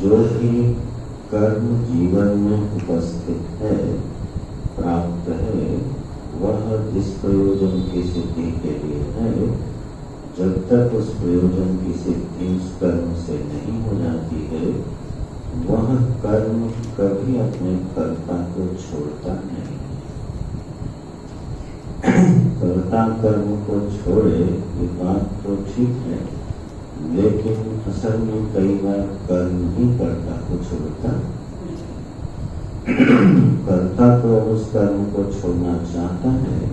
जो भी कर्म जीवन में उपस्थित है, प्राप्त है, वह जिस प्रयोजन की सिद्धि के लिए है, जब तक उस प्रयोजन की सिद्धि उस कर्म से नहीं हो जाती है, वह कर्म कभी अपने कर्ता को छोड़ता नहीं। कर्ता कर्म को छोड़े ये बात तो ठीक है, लेकिन असल में कई बार कर्म ही कर्ता को छोड़ता। कर्ता तो उस कर्म को छोड़ना चाहता है,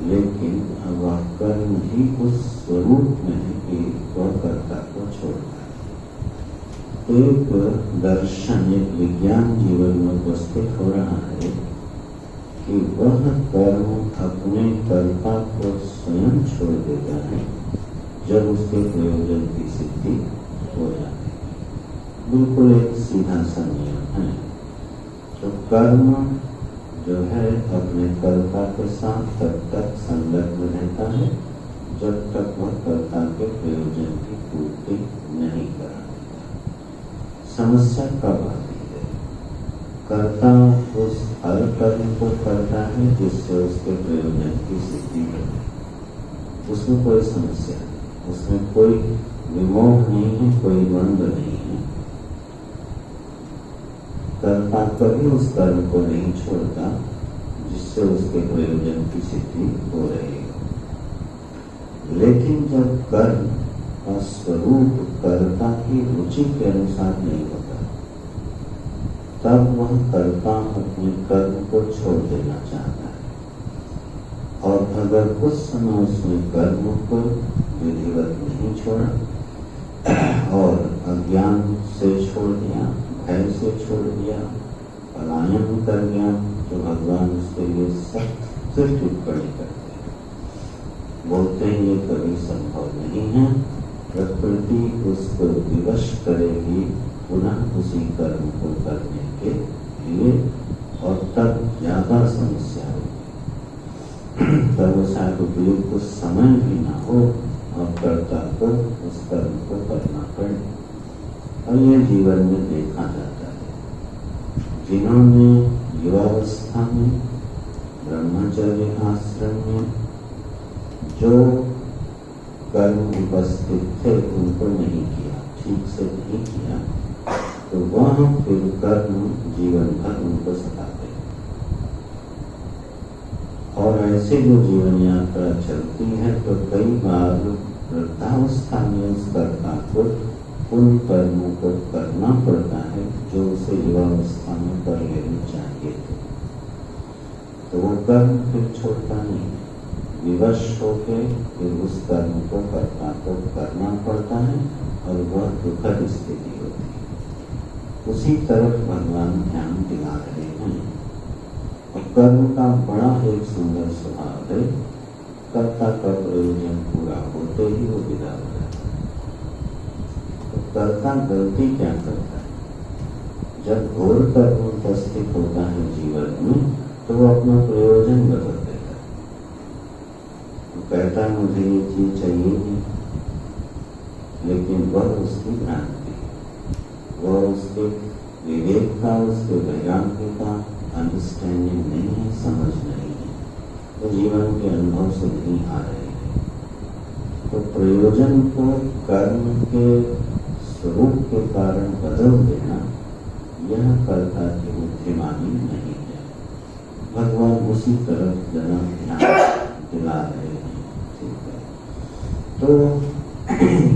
लेकिन वह कर्म ही उस स्वरूप में है कि वह कर्ता को छोड़ता है। एक दर्शन, एक विज्ञान जीवन में उपस्थित हो रहा है कि वह कर्म अपने कर्ता को स्वयं छोड़ देता है जब उसके प्रयोजन की सिद्धि हो जाती है। बिल्कुल एक सीधा सा नियम है। तो कर्म जो है अपने कर्ता के साथ तब तक संलग्न रहता है जब तक वह कर्ता के प्रयोजन की पूर्ति नहीं करा देता। समस्या कब आती है? कर्ता उस हर कर्म को करता है जिससे उसके प्रयोजन की सिद्धि हो, उसमें कोई समस्या नहीं, उसमें कोई विमोह नहीं है, कोई द्वंद नहीं है। कर्ता कभी उस कर्म को नहीं छोड़ता जिससे उसके प्रयोजन की सिद्धि हो रही हो। लेकिन जब कर्म का स्वरूप कर्ता की रुचि के अनुसार नहीं होता, तब वह कर्ता अपने कर्म को छोड़ देना चाहता है। और अगर कुछ समय उसने कर्म को विधिवत नहीं छोड़ा और अज्ञान से छोड़ दिया, भय से छोड़ दिया, पलायन कर गया, तो भगवान उसके लिए सख्त टिप्पणी करते हैं। बोलते हैं ये कभी संभव नहीं है, प्रकृति उसको विवश करेगी पुनः उसी कर्म को करने के लिए, और तब ज्यादा समस्या होगी। तब वो शायद उपयुक्त समय भी ना हो और कर्ता को उस कर्म को करना पड़े। और ये जीवन में देखा जाता है, जिन्होंने युवावस्था में ब्रह्मचर्य आश्रम में जो कर्म उपस्थित थे उनको नहीं किया, ठीक से नहीं किया, तो वह फिर कर्म जीवन भर उनको सताते। और ऐसे जो जीवन यात्रा चलती है तो कई बार वृद्धावस्था में उस कर्ता को उन कर्मों को करना पड़ता है जो उसे युवावस्था में कर लेना चाहिए थे। तो वो कर्म फिर छोड़ता नहीं, विवश होके फिर उस कर्म को कर्ता को करना पड़ता है और वह दुखद स्थिति होती है। उसी तरफ भगवान ध्यान दिला रहे हैं। और कर्म का बड़ा एक सुंदर स्वभाव है, कर्ता का प्रयोजन पूरा होते ही वो विदा हो जाता है। तो कर्ता गलती क्या करता है? जब घोर कर्म उपस्थित होता है जीवन में तो वो अपना प्रयोजन बदल देता है। वो कहता है मुझे ये चीज चाहिए नहीं, लेकिन वह उसकी भ्रांति है, वह उसके विवेक का, उसके वैराग्य का अंडरस्टैंडिंग नहीं है, समझ नहीं है, तो जीवन के अनुभव से नहीं आ रहे हैं। तो प्रयोजन को कर्म के स्वरूप के कारण बदल देना यह कर्ता की बुद्धिमानी नहीं है। भगवान उसी तरफ जरा ध्यान दिला रहे हैं। ठीक है, तो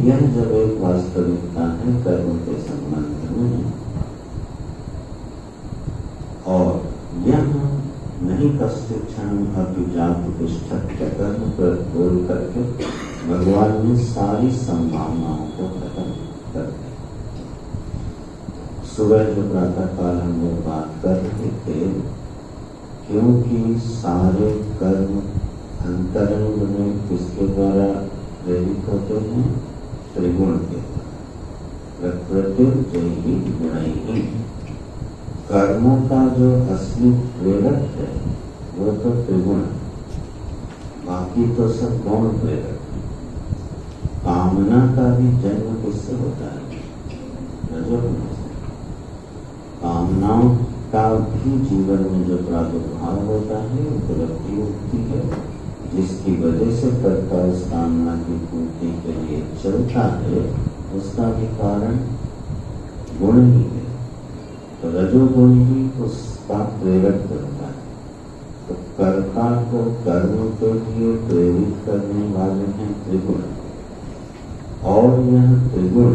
यह जब एक वास्तविकता है कर्म के संबंध में, और यह नहीं कश्चित क्षण अभिजात तिष्ठत्य कर्म पर बोल करके भगवान ने सारी संभावनाओं को खत्म कर दिया। सुबह जो प्रातः काल हम लोग बात कर रहे थे, क्योंकि सारे कर्म अंतरंग में किसके द्वारा प्रेरित होते हैं? त्रिगुण के द्वारा। प्रकृति गुण, कर्मों का जो असली प्रेरक है वो तो त्रिगुण, बाकी तो सब गौण प्रेरक है। कामना का भी जन्म किससे होता है? रजोगुण से। कामनाओं का भी जीवन में जो प्रादुर्भाव होता है उपलब्धि होती है, जिसकी वजह से कर्ता उस कामना की पूर्ति के लिए चलता है, उसका भी कारण गुण ही है। तो रजोगुण ही उसका प्रेरक करता है। तो कर्ता को कर्म के लिए प्रेरित करने वाले हैं त्रिगुण, और यह त्रिगुण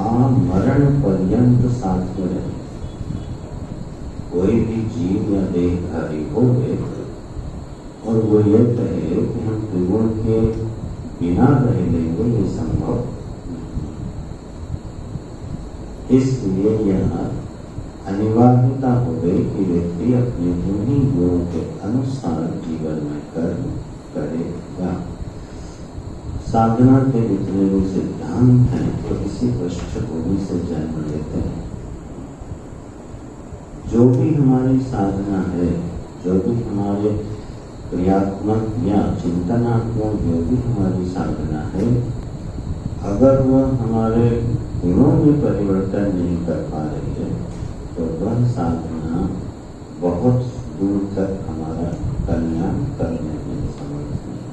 आमरण पर्यंत साथ में रहे। कोई भी जीव या देहधारी हो और वो ये कहे कि हम त्रिगुण के बिना रह लेंगे, ये संभव। इसलिए यह अनिवार्यता हो गई कि व्यक्ति अपने उन्हीं गुणों के अनुसार जीवन में कर्म करेगा। साधना के जितने भी सिद्धांत हैं तो इसी पृष्ठभूमि से जन्म लेते हैं। जो भी हमारी साधना है, जो भी हमारे क्रियात्मक या चिंतनात्मक जो भी हमारी साधना है, अगर वह हमारे गुणों में परिवर्तन नहीं कर पा रही है तो वह साधना बहुत दूर तक हमारा कल्याण करने में समर्थ नहीं।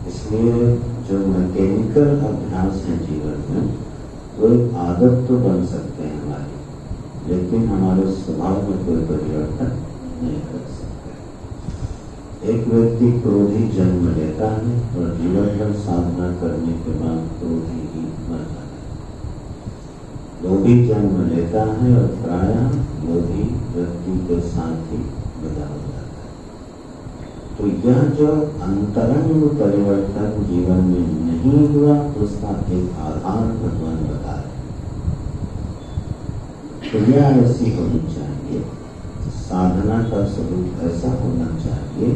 इसलिए जो मैकेनिकल अभ्यास है जीवन में, वो एक आदत तो बन सकते हैं हमारी, लेकिन हमारे स्वभाव में कोई परिवर्तन नहीं कर सकते। एक व्यक्ति क्रोधी जन्म लेता है और जीवन भर साधना करने के बाद क्रोधी ही मर जाता है। लोभी जन्म लेता है और प्रायः लोभी व्यक्ति के साथ ही विदा हो जाता है। तो यह जो अंतरंग परिवर्तन जीवन में नहीं हुआ, उसका एक आधार भगवान बता रहे। क्रिया ऐसी होनी चाहिए, साधना का स्वरूप ऐसा होना चाहिए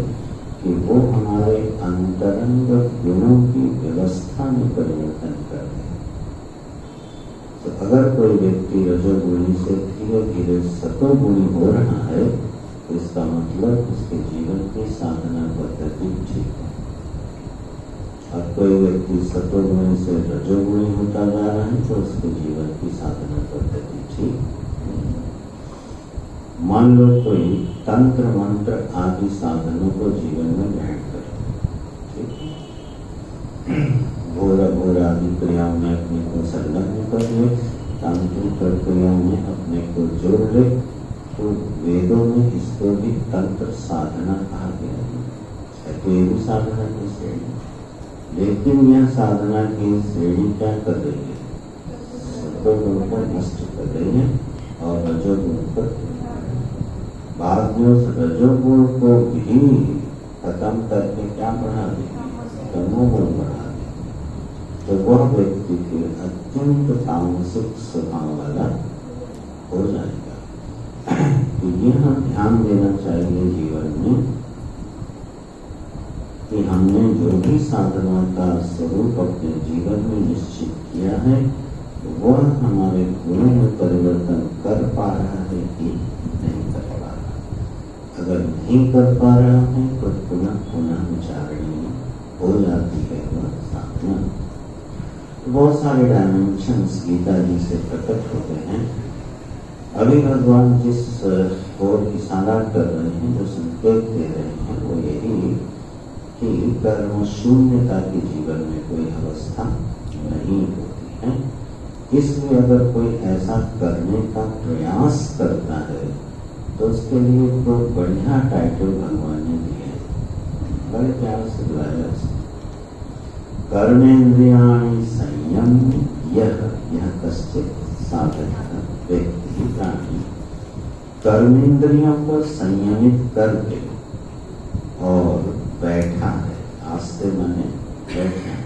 कि वो हमारे अंतरंग गुणों की व्यवस्था में परिवर्तन कर दे। तो अगर कोई व्यक्ति रजोगुणी से धीरे धीरे सतोगुणी हो रहा है, तो इसका मतलब उसके जीवन की साधना पद्धति ठीक है। और कोई व्यक्ति सतोगुणी से रजोगुणी होता जा रहा है तो उसके जीवन की साधना पद्धति ठीक नहीं। मान लो कोई तंत्र मंत्र आदि साधनों को जीवन में ग्रहण करे, ठीक है, घोर घोर आदि क्रियाओं में अपने को संलग्न कर ले, तांत्रिक प्रक्रियाओं में अपने को जोड़ ले, तो वेदों में इसको भी तंत्र साधना कहा गया है। तो ये भी साधना की श्रेणी, लेकिन यह साधना की श्रेणी क्या कर रही है? सत्वगुण को नष्ट कर रही है और रजोगुण को, बाद में उस रजोगुण को भी खत्म करके क्या बढ़ा देगी? तमोगुण बढ़ा देगी। तो वह व्यक्ति फिर अत्यंत तामसिक स्वभाव वाला हो जाएगा। तो यह ध्यान देना चाहिए जीवन में कि हमने जो भी साधना का स्वरूप अपने जीवन में निश्चित किया है, वह हमारे गुणों में परिवर्तन कर पा रहा है कि नहीं कर पा रहा। अगर नहीं कर पा रहा है तो पुनः पुनः विचारणीय हो जाती है वह साधना। बहुत सारे डायमेंशंस गीता जी से प्रकट होते हैं। अभी भगवान जिस ओर इशारा कर रहे हैं, जो संकेत दे रहे हैं, वो यही कि कर्म शून्यता की जीवन में कोई अवस्था नहीं होती है। इसलिए अगर कोई ऐसा करने का प्रयास करता है तो उसके लिए तो बढ़िया टाइटल भगवान ने दिए, बड़े प्यार से बुलाया उसने। कर्मेंद्रियाणि संयम यह कश्चित साधक व्यक्ति प्राणी, कर्मेंद्रियों को संयमित करके और बैठा है, आस्ते मने बैठा है।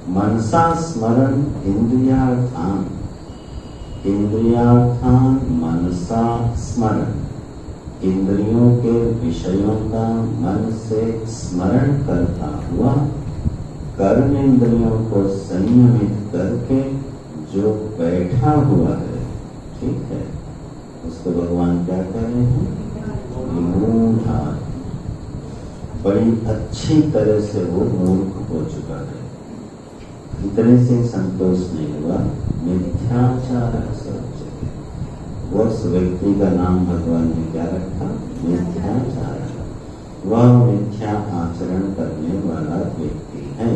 मनसा स्मरण इंद्रियार्थान, इंद्रियार्थान मनसा स्मरण, इंद्रियों के विषयों का मन से स्मरण करता हुआ कर्म इंद्रियों को संयमित करके जो बैठा हुआ है, ठीक है, उसको भगवान क्या कह रहे हैं? मूढ़ा। बड़ी अच्छी तरह से वो मूर्ख हो चुका है। इतने से संतोष नहीं हुआ, मिथ्याचार उस व्यक्ति का नाम भगवान ने क्या रखा? मिथ्याचारण। वह मिथ्या आचरण करने वाला व्यक्ति है,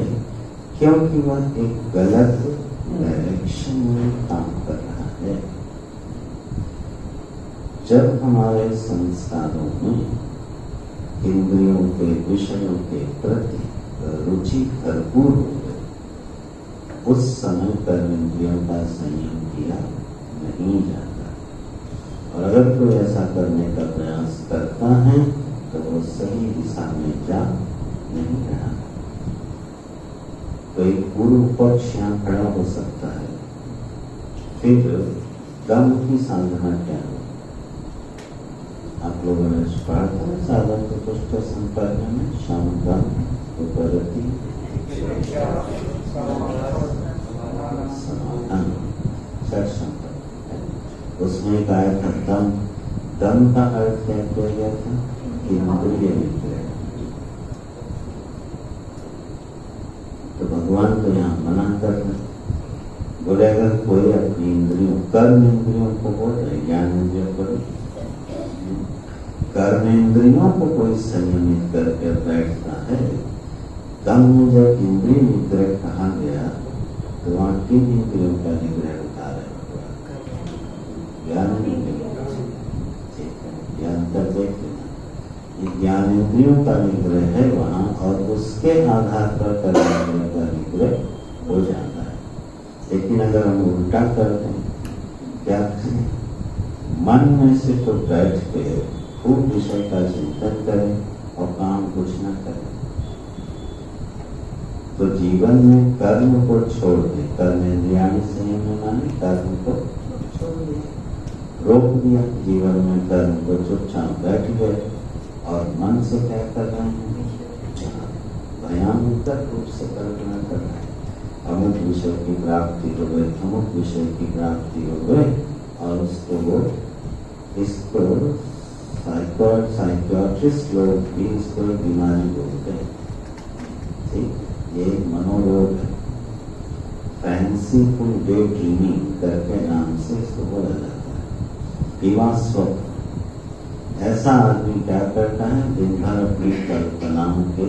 क्योंकि वह एक गलत डायरेक्शन में काम कर रहा है। जब हमारे संस्कारों में इंद्रियों के विषयों के प्रति रुचि भरपूर हो गई, उस समय कर्मेंद्रियों का संयम किया नहीं जाता। और अगर कोई ऐसा करने का प्रयास करता है तो वो सही दिशा में जा नहीं रहा। कोई पूर्व पक्ष यहाँ खड़ा हो सकता है, फिर दम की साधना क्या हो? आप लोगों ने पढ़ा था साधन के पुष्ट संपर्क में शाम दम उपरति समाधान छठ संपर्क। उसमें एक आया था दम। दम का अर्थ क्या किया गया था? इंद्रिय निग्रह। तो भगवान तो यहाँ मना कर रहे, बोले अगर कोई अपनी इंद्रियों कर्म इंद्रियों को बोल रहे, ज्ञान इंद्रियों को, कर्म इंद्रियों को कोई संयमित करके बैठता है, दम में जब इंद्रिय निग्रह कहा गया तो वहाँ किन इंद्रियों का निग्रह उठा रहे? ज्ञान इंद्रियों। ज्ञान देख लेना, ज्ञान इंद्रियों का निग्रह है वहाँ, और उसके आधार पर कर्म इंद्रियों का निग्रह हो जाता है। लेकिन अगर हम उल्टा करते हैं, क्या करें? मन में से तो बैठ के खूब विषय का चिंतन करें और काम कुछ न करें, तो जीवन में कर्म को छोड़ दे। कर्म इंद्रियाणि संयम में माने कर्म को छोड़ दिया, रोक दिया जीवन में, कर्म को चुपचाप बैठ गए और मन से क्या कर रहे हैं? भयानक रूप से कल्पना कर रहे हैं। अमुक विषय की प्राप्ति हो गई, अमुक विषय की प्राप्ति हो गई, और उसको वो इसको साइकियाट्रिस्ट लोग भी इसको बीमारी बोलते हैं। ठीक, ये मनोरोग है। फैंसीफुल डे ड्रीमिंग करके नाम से इसको बोला जाता है। दिवास्वप्न। ऐसा आदमी क्या करता है? दिन भर अपनी कल्पनाओं के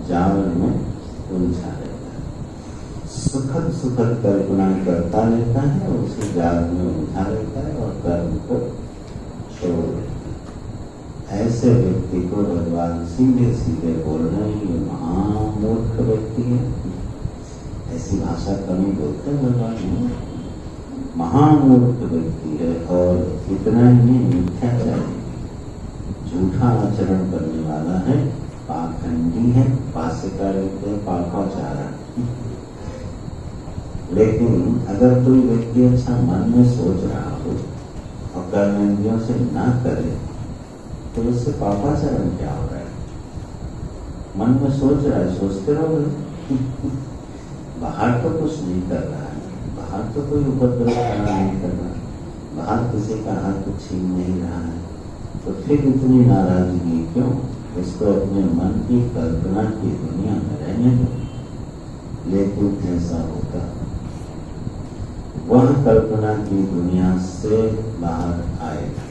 जाल में उलझा रहता है, सुखद सुखद कल्पनाएं करता रहता है और उसी जाल में उलझा रहता है और कर्म को छोड़ देता है। ऐसे व्यक्ति को भगवान सीधे सीधे बोल रहे हैं, ये महामूर्ख व्यक्ति है। ऐसी भाषा कमी बोलते हैं भगवान, महामूर्ख व्यक्ति है। और इतना ही मिथ्याचारी, झूठा आचरण करने वाला है, पाखंडी है, पासिका रहते हैं, पापाचारण। लेकिन अगर कोई व्यक्ति अच्छा मन में सोच रहा हो और कर्मेंद्रियों से ना करे, तो उससे पापाचरण क्या हो रहा है? मन में सोच रहा है, सोचते रहोगे। बाहर तो कुछ नहीं कर रहा है, बाहर तो कोई उपद्रव नहीं कर रहा, बाहर किसी का हाथ छीन नहीं रहा है, तो फिर इतनी नाराजगी क्यों? इसको अपने मन की कल्पना की दुनिया में रहने दो। लेकिन ऐसा होगा, वह कल्पना की दुनिया से बाहर आएगा,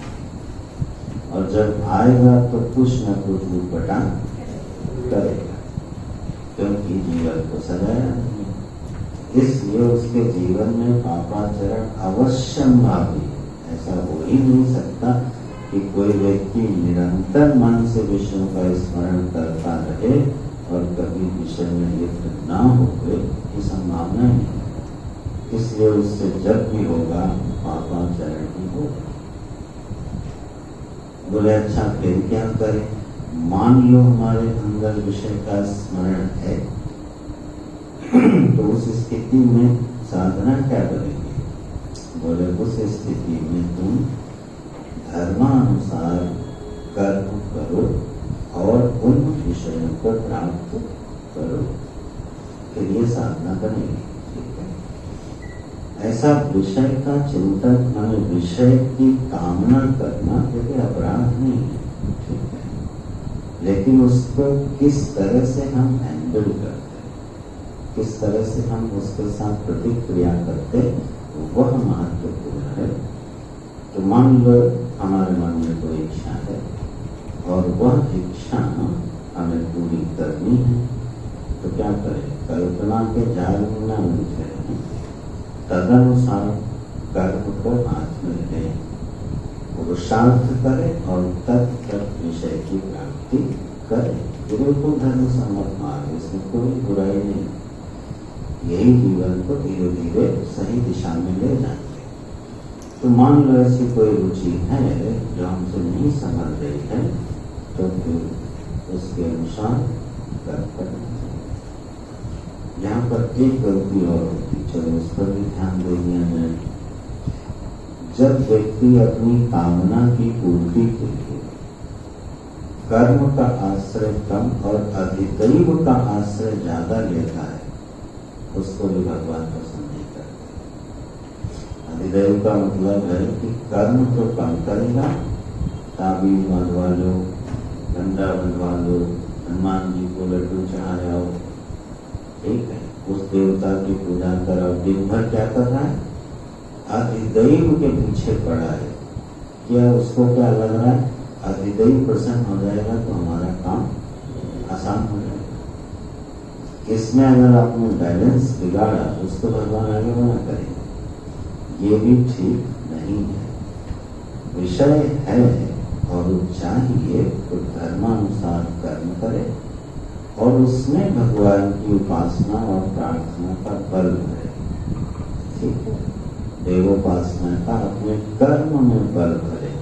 और जब आएगा तो कुछ न कुछ उटपटांग करेगा, क्योंकि जीवन को सजाया नहीं। इसलिए उसके जीवन में पापाचरण अवश्यंभावी है। ऐसा हो ही नहीं सकता कि कोई व्यक्ति निरंतर मन से विषयों का स्मरण करता रहे और कभी विषय में लिप्त ना हो गए, ये संभावना नहीं। इसलिए उससे जब भी होगा पापाचरण ही होगा। बोले अच्छा फिर क्या करें? मान लो हमारे अंदर विषय का स्मरण है, तो उस स्थिति में साधना क्या करेंगे? बोले उस स्थिति में तुम धर्मानुसार कर्म करो और उन विषयों को प्राप्त करो, फिर ये साधना बनेगी। ठीक है? ऐसा विषय का चिंतन, हमें विषय की कामना करना क्योंकि अपराध नहीं है। ठीक है? लेकिन उसको किस तरह से हम हैंडल करते, किस तरह से हम उसके साथ प्रतिक्रिया करते, वह महत्वपूर्ण है। तो मान लो हमारे मन में कोई इच्छा है और वह इच्छा हमें पूरी करनी है, तो क्या करें? कल्पना के जाल में न उलझे, तदनुसार कर्म को हाथ में ले, पुरुषार्थ करे और तत्त विषय की प्राप्ति करे। गुरु को धर्म सम्मत मार्ग, इसमें कोई बुराई नहीं। यही जीवन को धीरे धीरे सही दिशा में ले जाएंगे। तो मान लो ऐसी कोई रुचि है जो हमसे नहीं संभल रही है, तो फिर उसके अनुसार कर्म करना चाहिए। यहाँ पर एक गलती और होती, चलो उस पर भी ध्यान दे दिया जाए। जब व्यक्ति अपनी कामना की पूर्ति के लिए कर्म का आश्रय कम और अधिदैव का आश्रय ज्यादा लेता है, उसको भी भगवान पसंद नहीं करते। अधिदैव का मतलब है कि कर्म तो कम करेगा, ताबीज बांधवा लो, डंडा बंधवा लो, हनुमान जी को लड्डू चढ़ाओ, ठीक है, उस देवता की पूजा कराओ। दिन भर क्या कर रहा है? अधिदैव के पीछे पड़ा है। क्या उसको क्या लग रहा है? अधिदैव प्रसन्न हो जाएगा तो हमारा काम आसान हो जाएगा। इसमें अगर आपने बैलेंस बिगाड़ा, उसको भगवान आगे मना करेंगे। ये भी ठीक नहीं है। विषय है और चाहिए तो धर्मानुसार कर्म करे और उसमें भगवान की उपासना और प्रार्थना का बल है, ठीक है। देवोपासना का अपने कर्म में बल भरे,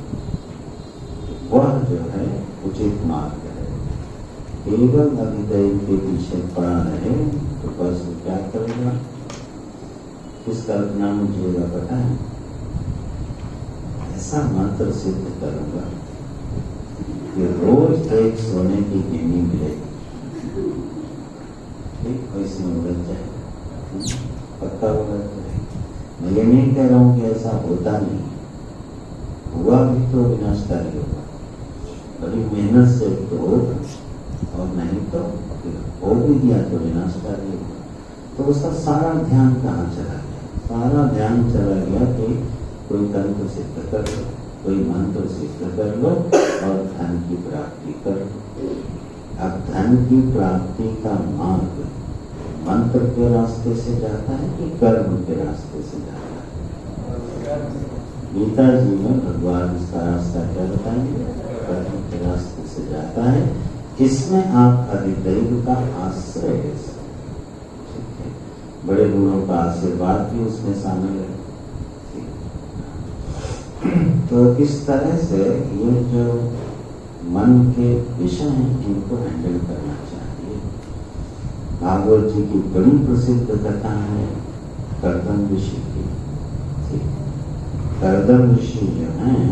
वह जो है उचित मार्ग है। केवल अधिदैव के पीछे पड़ा रहे तो बस क्या करेगा? किस कल्पना में जिएगा पता है? ऐसा मंत्र सिद्ध करूंगा कि रोज एक सोने की गिनी मिलेगी, ठीक, इसमें उलझ जाए, पक्का उलझ जाए। मैं ये नहीं कह रहा हूं कि ऐसा होता नहीं, हुआ भी तो विनाशकारी होगा, बड़ी मेहनत से तो होगा, और नहीं तो हो भी दिया तो विनाशकारी होगा। तो उसका सारा ध्यान कहाँ चला गया? सारा ध्यान चला गया कि कोई तंत्र सिद्ध कर लो, कोई मंत्र सिद्ध कर लो और धन की प्राप्ति कर लो। अब धन की प्राप्ति का मार्ग मंत्र के रास्ते से जाता है कि कर्म के रास्ते से जाता है? गीता जी में भगवान इसका रास्ता क्या बताएंगे? कर्म के रास्ते से जाता है। इसमें आप अधिदैव का आश्रय ले सकते, ठीक है। बड़े बूढ़ों का आशीर्वाद भी उसमें शामिल है, तो इस तरह से ये जो मन के विषय हैं, इनको हैंडल करना चाहिए। भागवत जी की बड़ी प्रसिद्ध कथा है कर्दम ऋषि की, ठीक। कर्दम ऋषि जो हैं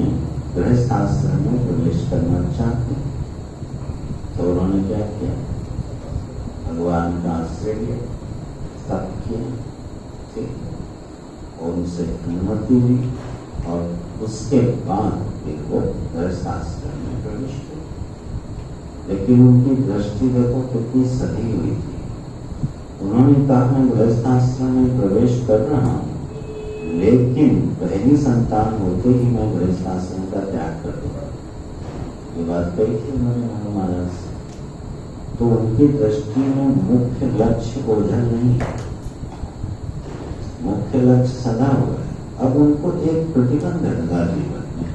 गृहस्थ आश्रम में प्रवेश करना चाहते, तो उन्होंने क्या किया? भगवान का आश्रय लिया, तप किया, ठीक, और उनसे अनुमति ली और उसके बाद फिर वो गृहस्थ आश्रम में प्रवेश किया। लेकिन उनकी दृष्टि देखो कितनी सधी हुई थी। उन्होंने कहा मैं गृहस्थ आश्रम में प्रवेश कर रहा हूँ, लेकिन पहली संतान होते ही मैं गृहस्थ आश्रम का त्याग कर दूंगा। ये बात कही थी उन्होंने महाराज से। तो उनकी दृष्टि में मुख्य लक्ष्य ओझल नहीं है, मुख्य लक्ष्य सदा हुआ है। अब उनको एक प्रतिबंध लगा जीवन में,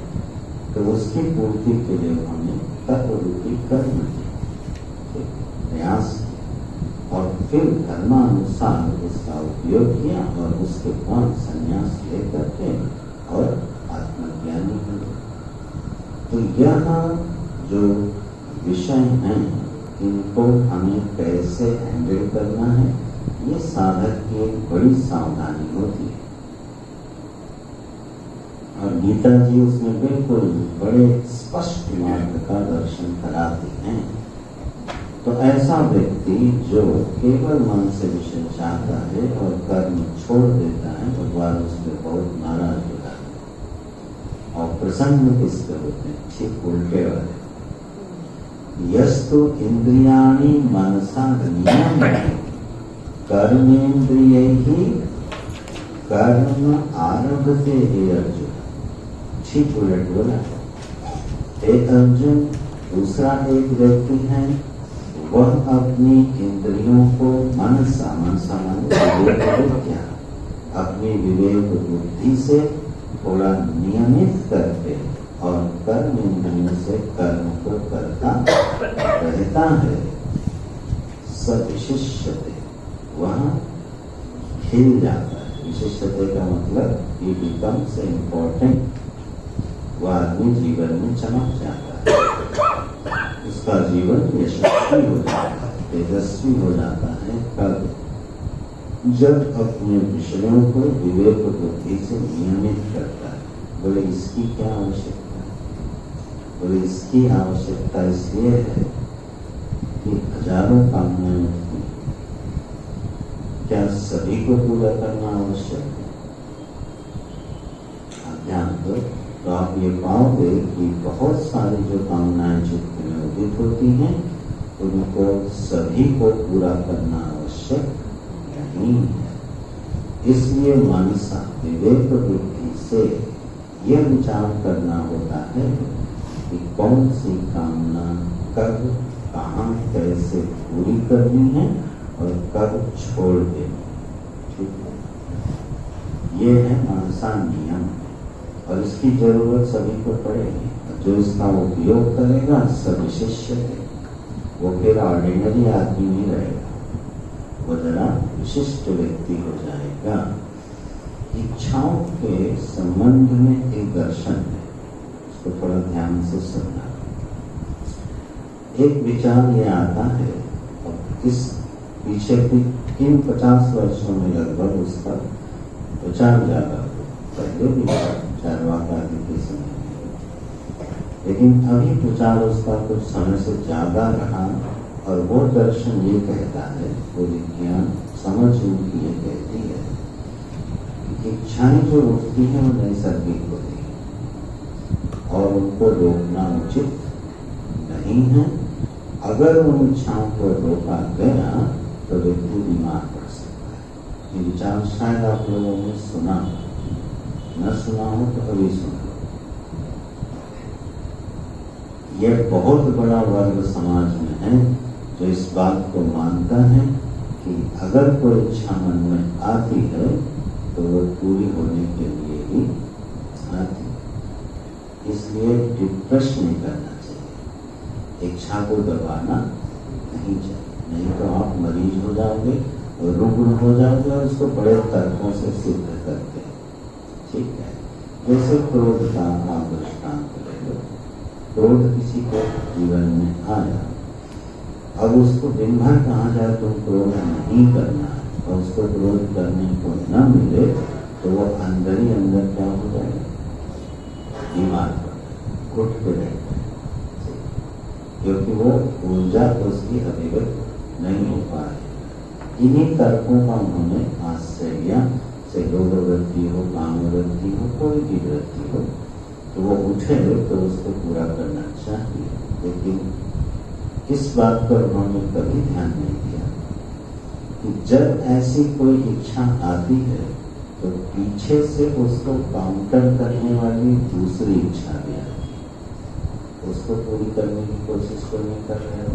तो उसकी पूर्ति के लिए उन्होंने तत्वरूपी कर्म किया, प्रयास किया और फिर धर्मानुसार उसका उपयोग किया और उसके बाद संन्यास लेकर के और आत्मज्ञानी हुए। तो यह जो विषय हैं, इनको हमें कैसे हैंडल करना है, ये साधक की एक बड़ी सावधानी होती है। और गीता जी उसमें बिल्कुल बड़े स्पष्ट मार्ग का दर्शन कराती हैं। तो ऐसा व्यक्ति जो केवल मन से विषय चाहता है और कर्म छोड़ देता है, भगवान उसमें बहुत नाराज हो जाते हैं। और प्रसन्न किसके होते हैं? ठीक उल्टे वाले। यस्तु इंद्रियाणि मनसा नियम्य कर्मेन्द्रियैहि कर्म आरभते हे अर्जुन। ठीक उलट बोला। हे अर्जुन, दूसरा एक व्यक्ति है, वह अपनी इंद्रियों को मनसा विवेक अपनी विवेक बुद्धि से थोड़ा नियमित करके और कर्म इंद्रियों से कर्म को करता रहता है। सब विशिष्यते, वह खिल जाता है। विशिष्यते का मतलब ये बिकम्स इम्पोर्टेंट, वह आदमी जीवन में चमक जाता है, उसका जीवन यशस्वी हो जाता है, तेजस्वी हो जाता है। कब? जब अपने विषयों को विवेक बुद्धि से नियमित करता है। बोले इसकी क्या आवश्यकता है? बोले इसकी आवश्यकता इसलिए है कि हजारों कामनाएं होती हैं, क्या सभी को पूरा करना आवश्यक है? ध्यान दो, तो आप ये पाओगे कि बहुत सारी जो कामनाएं चित्त में उदित होती हैं, उनको सभी को पूरा करना आवश्यक नहीं है। इसलिए मनसा विवेक बुद्धि से यह विचार करना होता है कि कौन सी कामना कब, कहाँ, कैसे पूरी करनी है और कब छोड़ देनी। ठीक है, ये है मनसा नियम और इसकी जरूरत सभी को पड़ेगी। जो इसका उपयोग करेगा सब विशिष्य है, वो फिर ऑर्डिनरी आदमी नहीं रहेगा, वो जरा विशिष्ट व्यक्ति हो जाएगा। इच्छाओं के संबंध में एक दर्शन है, इसको थोड़ा ध्यान से सुनना। एक विचार ये आता है, और इस पीछे इन 50 वर्षों में लगभग उसका विचार ज्यादा, पहले भी चारवाक आदि के समय में, लेकिन अभी विचार उसका कुछ समय से ज्यादा रहा। और वो दर्शन ये कहता है, वो विज्ञान समझ उनकी ये कहती है कि इच्छाएं जो उठती हैं वो नैसर्गिक होती है और उनको रोकना उचित नहीं है। अगर उन इच्छाओं को रोका गया तो व्यक्ति बीमार पड़ सकता है। ये विचार शायद आप लोगों ने सुना, न सुना हो तो अभी सुना। यह बहुत बड़ा वर्ग समाज में है जो इस बात को मानता है कि अगर कोई इच्छा मन में आती है तो वो पूरी होने के लिए ही आती है। इसलिए डिप्रेस नहीं करना चाहिए, इच्छा को दबाना नहीं चाहिए, नहीं तो आप मरीज हो जाओगे और रुग्ण हो जाओगे और उसको बड़े तर्कों से सिद्ध करते हैं। ठीक है, जैसे क्रोध का आप दृष्टांत ले लो। क्रोध किसी को जीवन में आया, अब उसको दिन भर कहा जाए तो क्रोध नहीं करना है और उसको क्रोध करने को न मिले तो वो अंदर ही अंदर क्या हो जाएगा, बीमार पड़ उठ के रहता है, क्योंकि वो ऊर्जा उसकी अभिव्यक्त नहीं हो पा रही। इन्हीं तर्कों का उन्होंने आश्चर्य से लोभ वृत्ति हो, काम वृत्ति हो, कोई भी वृत्ति हो, तो वो उठे तो उसको पूरा करना चाहिए। लेकिन इस बात पर उन्होंने कभी ध्यान नहीं दिया कि जब ऐसी कोई इच्छा आती है तो पीछे से उसको काउंटर करने वाली दूसरी इच्छा भी आती है, उसको पूरी करने की कोशिश तो नहीं कर रहे हो।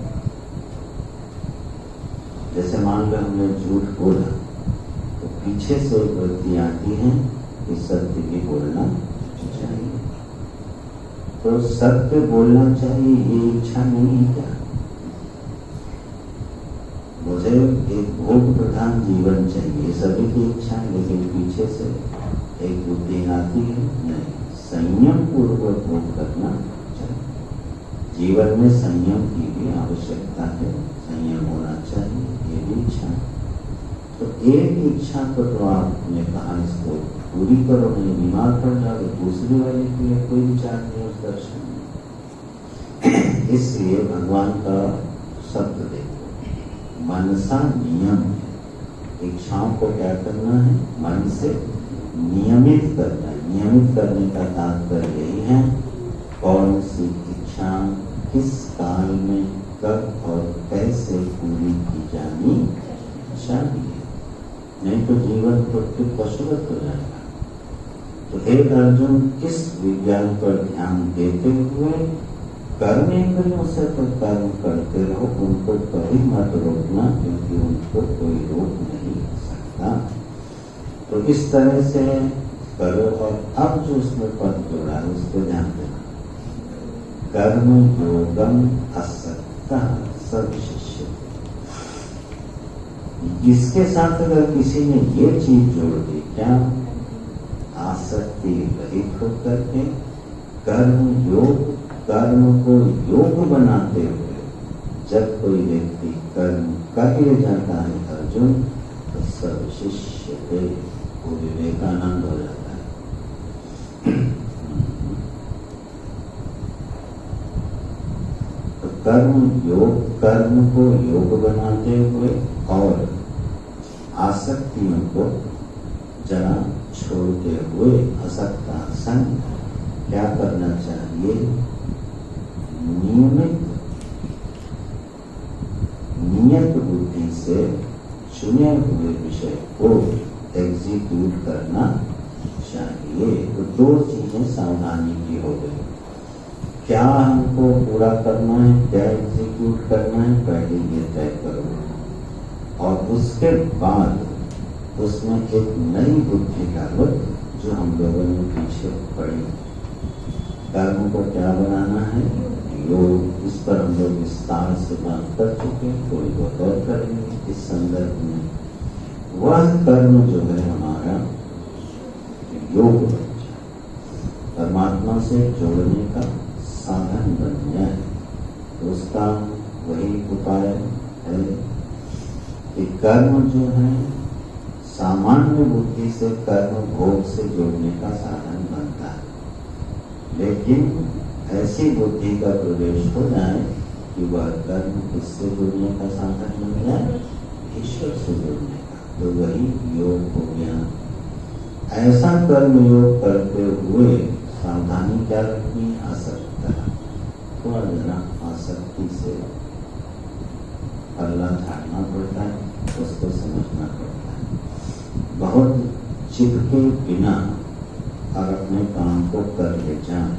जैसे मान लो हमने झूठ बोला तो पीछे से एक वृत्ति आती है कि सत्य भी बोलना चाहिए, तो सत्य बोलना चाहिए, ये इच्छा नहीं है क्या? मुझे एक भोग प्रधान जीवन चाहिए, सभी की इच्छा है, लेकिन पीछे से एक बुद्धि आती है, नहीं, संयम पूर्वक भोग करना चाहिए। जीवन में संयम की भी आवश्यकता है, संयम होना चाहिए, ये भी इच्छा है। तो एक इच्छा को तो आपने कहा इसको पूरी करो, नहीं बीमार पड़ जाओ, दूसरी वाले के लिए कोई विचार नहीं उस दर्शन में। इसलिए भगवान का शब्द देखो, मनसा नियम, इच्छाओं को क्या करना है, मन से नियमित करना है। नियमित करने का तात्पर्य यही है, कौन सी इच्छा किस काल में कब और कैसे पूरी की जानी चाहिए, नहीं तो जीवन तो पशुवत हो जाएगा। तो हे अर्जुन, किस विज्ञान पर ध्यान देते हुए कर्म इंद्रियों से तो कर्म करते रहो, उनको कभी मत रोकना, क्योंकि उनको कोई रोक नहीं सकता। तो इस तरह से करो। और अब जो उसमें पद जोड़ा है उसको ध्यान देना, कर्म योगम असक्ता सविशिष्य। इसके साथ अगर किसी ने ये चीज जोड़ दी, क्या? आसक्ति रहित होकर के कर्म योग, कर्म को योग बनाते हुए जब कोई व्यक्ति कर्म कर ले जाता है अर्जुन, तो सर्वशिष्य वो विवेकानंद हो जाता है। तो कर्म को योग बनाते हुए और आसक्तियों को जरा छोड़ते हुए असक्ता सन क्या करना चाहिए? नियत बुद्धि से चुने हुए विषय को एग्जीक्यूट करना चाहिए। तो दो चीजें सावधानी की हो गई। क्या हमको पूरा करना है, क्या एग्जीक्यूट करना है, पहले ये तय करो। और उसके बाद उसमें एक नई बुद्धि डालो जो हम लोगों ने पीछे पड़ी। कर्म को क्या बनाना है? योग। इस पर हम लोग विस्तार से बात कर चुके हैं, थोड़ी बहुत और करेंगे इस संदर्भ में। वह कर्म जो है हमारा योग बन जाए, परमात्मा से जोड़ने का साधन बन जाए। तो उसका वही उपाय है कि कर्म जो है सामान्य बुद्धि से कर्म भोग से जोड़ने का साधन बनता है, लेकिन ऐसी बुद्धि का प्रवेश हो जाए कि वह कर्म किससे जुड़ने का साधन बन जाए? ईश्वर से जुड़ने का। तो वही योग हो गया। ऐसा कर्म योग करते हुए सावधानी क्या रखनी? आसक्ति। थोड़ा जरा आसक्ति से पल्ला झाड़ना पड़ता है, उसको समझना पड़ता है। बहुत चिपके बिना और अपने काम को कर ले जाए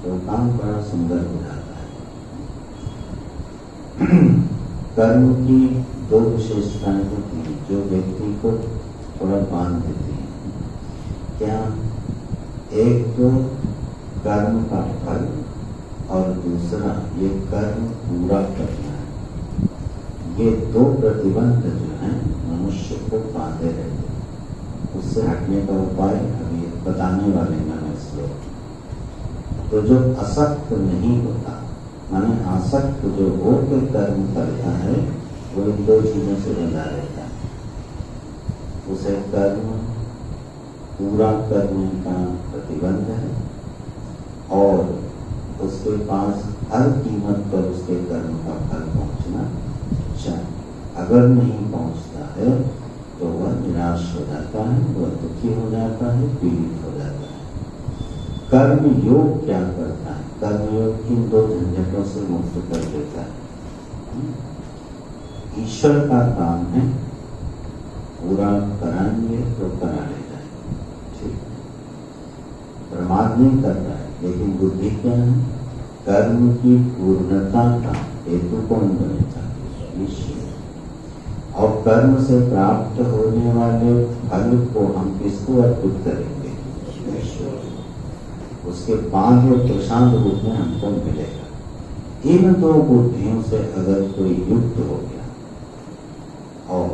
तो काम बड़ा सुंदर हो जाता है। कर्म की दो विशेषताएं होती हैं जो व्यक्ति को थोड़ा बांध देती हैं। क्या? एक तो कर्म का फल और दूसरा ये कर्म पूरा करना है। ये दो प्रतिबंध जो हैं मनुष्य को बांधे रहते हैं। उससे हटने का उपाय अभी बताने वाले हैं श्लोक। तो जो असक्त नहीं होता, माने आसक्त जो होकर कर्म करता है, वो इन दो चीजों से बंधा रहता है। उसे कर्म पूरा करने का प्रतिबंध है और उसके पास हर कीमत पर उसके कर्म का फल पहुंचना चाहिए। अगर नहीं पहुंचता है तो वह निराश हो जाता है, वह दुखी हो जाता है, पीड़ित हो जाता है। कर्म योग क्या करता है? कर्म योग किन दो झंझटों से मुक्त कर देता है। ईश्वर का काम है, पूरा कराएंगे तो करा ले जाएंगे, ठीक। प्रमाद नहीं करता है, लेकिन बुद्धि क्या है? कर्म की पूर्णता का हेतु कौन बनेगा? ईश्वर। और कर्म से प्राप्त होने वाले फल को हम किसको अर्पित करेंगे? ईश्वर। उसके बाद वो प्रशांत रूप में हमको मिलेगा। इन दो बुद्धियों से अगर कोई युक्त हो गया और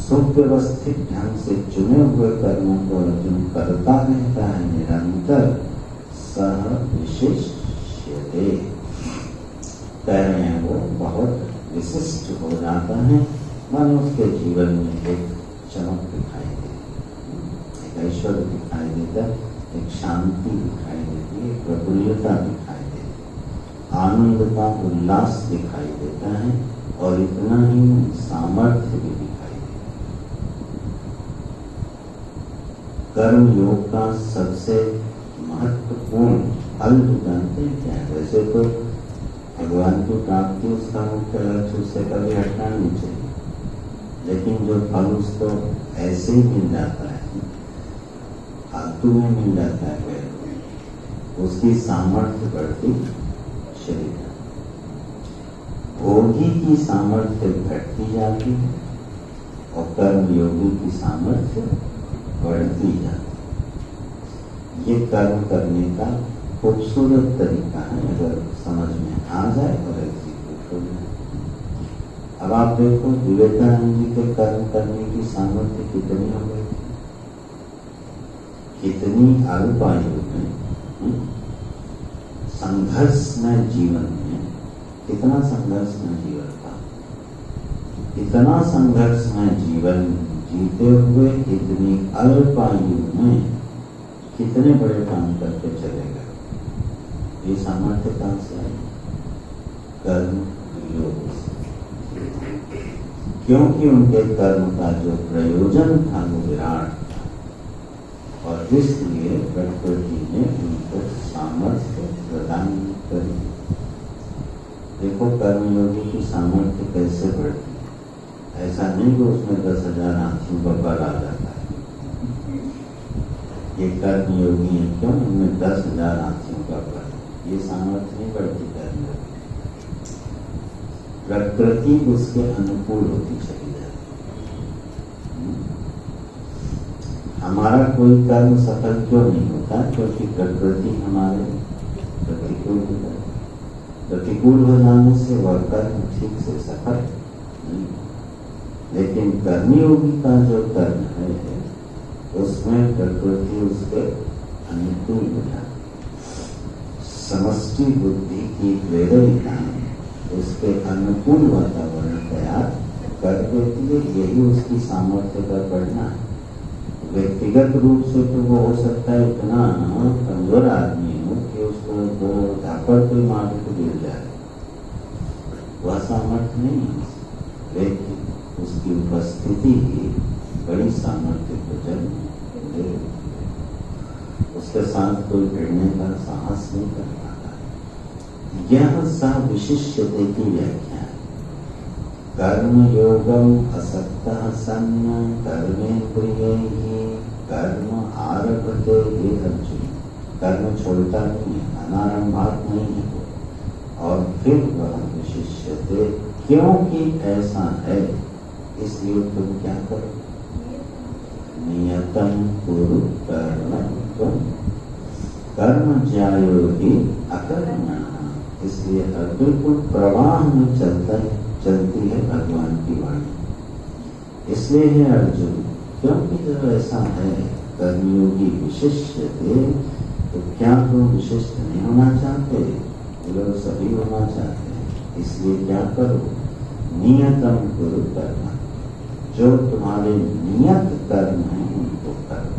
सुव्यवस्थित ढंग से चुने हुए कर्मों को अर्जुन करता रहता है निरंतर, सह विशिष्यते, कह रहे हैं वो बहुत विशिष्ट हो जाता है। मानो उसके जीवन में एक चमक दिखाई देती, एक ऐश्वर्य दिखाई देता है, एक शांति दिखाई देती है, एक प्रफुल्लता दिखाई देती है, आनंद का उल्लास दिखाई देता है और इतना ही सामर्थ्य भी दिखाई देता है। कर्म योग का सबसे महत्वपूर्ण फल जानते हैं क्या है? वैसे तो भगवान की प्राप्ति उसका मुख्य लक्ष्य, उससे कभी हटना नहीं चाहिए, लेकिन जो फल उसको ऐसे ही मिल जाता है, फालतू में मिल जाता है पैर में, उसकी सामर्थ्य बढ़ती चली जाती, भोगी की सामर्थ्य घटती जाती है और कर्मयोगी की सामर्थ्य बढ़ती जाती है। ये कर्म करने का खूबसूरत तरीका है, अगर समझ में आ जाए और एग्जीक्यूट हो जाए। अब आप देखो विवेकानंद जी के कर्म करने की सामर्थ्य कितनी हो गई, कितनी अल्प आयु में, संघर्षमय जीवन में, कितना संघर्षमय जीवन था, इतना संघर्षमय जीवन जीते हुए इतनी अल्प आयु में कितने बड़े काम करके चले गए। ये सामर्थ्य कहां से आई? कर्म योग से, क्योंकि उनके कर्म का जो प्रयोजन था वो विराट था और इसलिए प्रकृति ने उनको सामर्थ्य प्रदान करी। देखो कर्मयोगी की सामर्थ्य कैसे बढ़ती है, ऐसा नहीं कि उसमें 10,000 हाथियों का बल आ जाता है। ये कर्मयोगी है क्यों, उनमें 10,000 हाथियों का बल, ये सामर्थ्य नहीं बढ़ती कर्मयोगी, प्रकृति उसके अनुकूल होती चली जाती। हमारा कोई कर्म सफल क्यों नहीं होता, क्योंकि प्रकृति हमारे प्रतिकूल होता है। प्रतिकूल हो जाने से वह कर्म ठीक से सफल नहीं। लेकिन कर्मयोगी का जो कर्म है उसमें प्रकृति उसके अनुकूल हो जाती, समष्टि बुद्धि की प्रेरणा उसके अनुकूल वातावरण तैयार कर देती है। यही उसकी सामर्थ्य का बढ़ना है। व्यक्तिगत रूप से तो वो हो सकता है इतना कमजोर आदमी हो कि उसको तो झापड़ कोई मार के गिर जाए, वह सामर्थ्य नहीं है, लेकिन उसकी उपस्थिति ही बड़ी सामर्थ्य को जन्म दे। उसके साथ कोई भिड़ने का साहस नहीं कर पाता। यह सा विशिष्यते की व्याख्या है। कर्म योगम असक्तः सन्न कर्मेन्द्रियैहि कर्म आरभते हे अर्जुन। कर्म छोड़ता नहीं है, अनारंभात नहीं है वो। और फिर वह विशिष्यते, क्योंकि ऐसा है इसलिए तुम क्या करो, नियतम कुरु कर्म कर्म ज्यायो ही अकर्मणः। इसलिए बिल्कुल प्रवाह में चलती है भगवान की वाणी। इसलिए है अर्जुन, क्योंकि जब ऐसा है कर्मयोगी विशिष्ट थे, तो क्या तुम विशिष्ट नहीं होना चाहते? लोग सभी होना चाहते हैं। इसलिए क्या करो, नियतम कुरु कर्म, जो तुम्हारे नियत कर्म है उनको करो।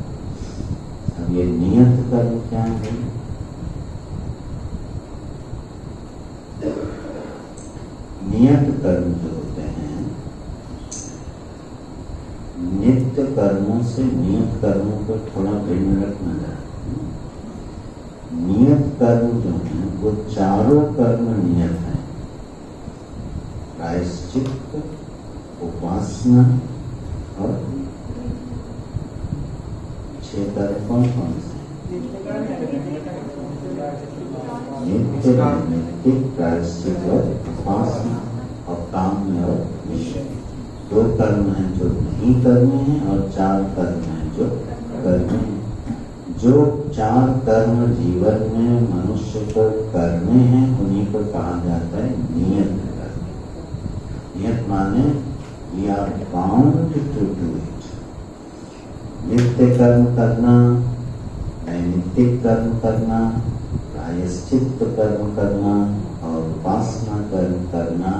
अब ये नियत कर्म क्या है? नियत कर्म जो होते हैं, नित्य कर्मों से नियत कर्मों को थोड़ा भिन्न रखना चाहिए। नियत कर्म जो है वो चारों कर्म नियत हैं, प्रायश्चित, उपासना और 6 कर्म कौन कौन से? नित्य, नैतिक, प्रायश्चित और उपासना, और काम में और विषय। 2 कर्म हैं जो नहीं करने हैं और 4 कर्म हैं जो करने हैं। जो 4 कर्म जीवन में मनुष्य को करने हैं उन्हीं को कहा जाता है नियत कर्म। नियत माने we are bound to do it। नित्य कर्म करना, नैमित्तिक कर्म करना, प्रायश्चित कर्म करना और उपासना कर्म करना,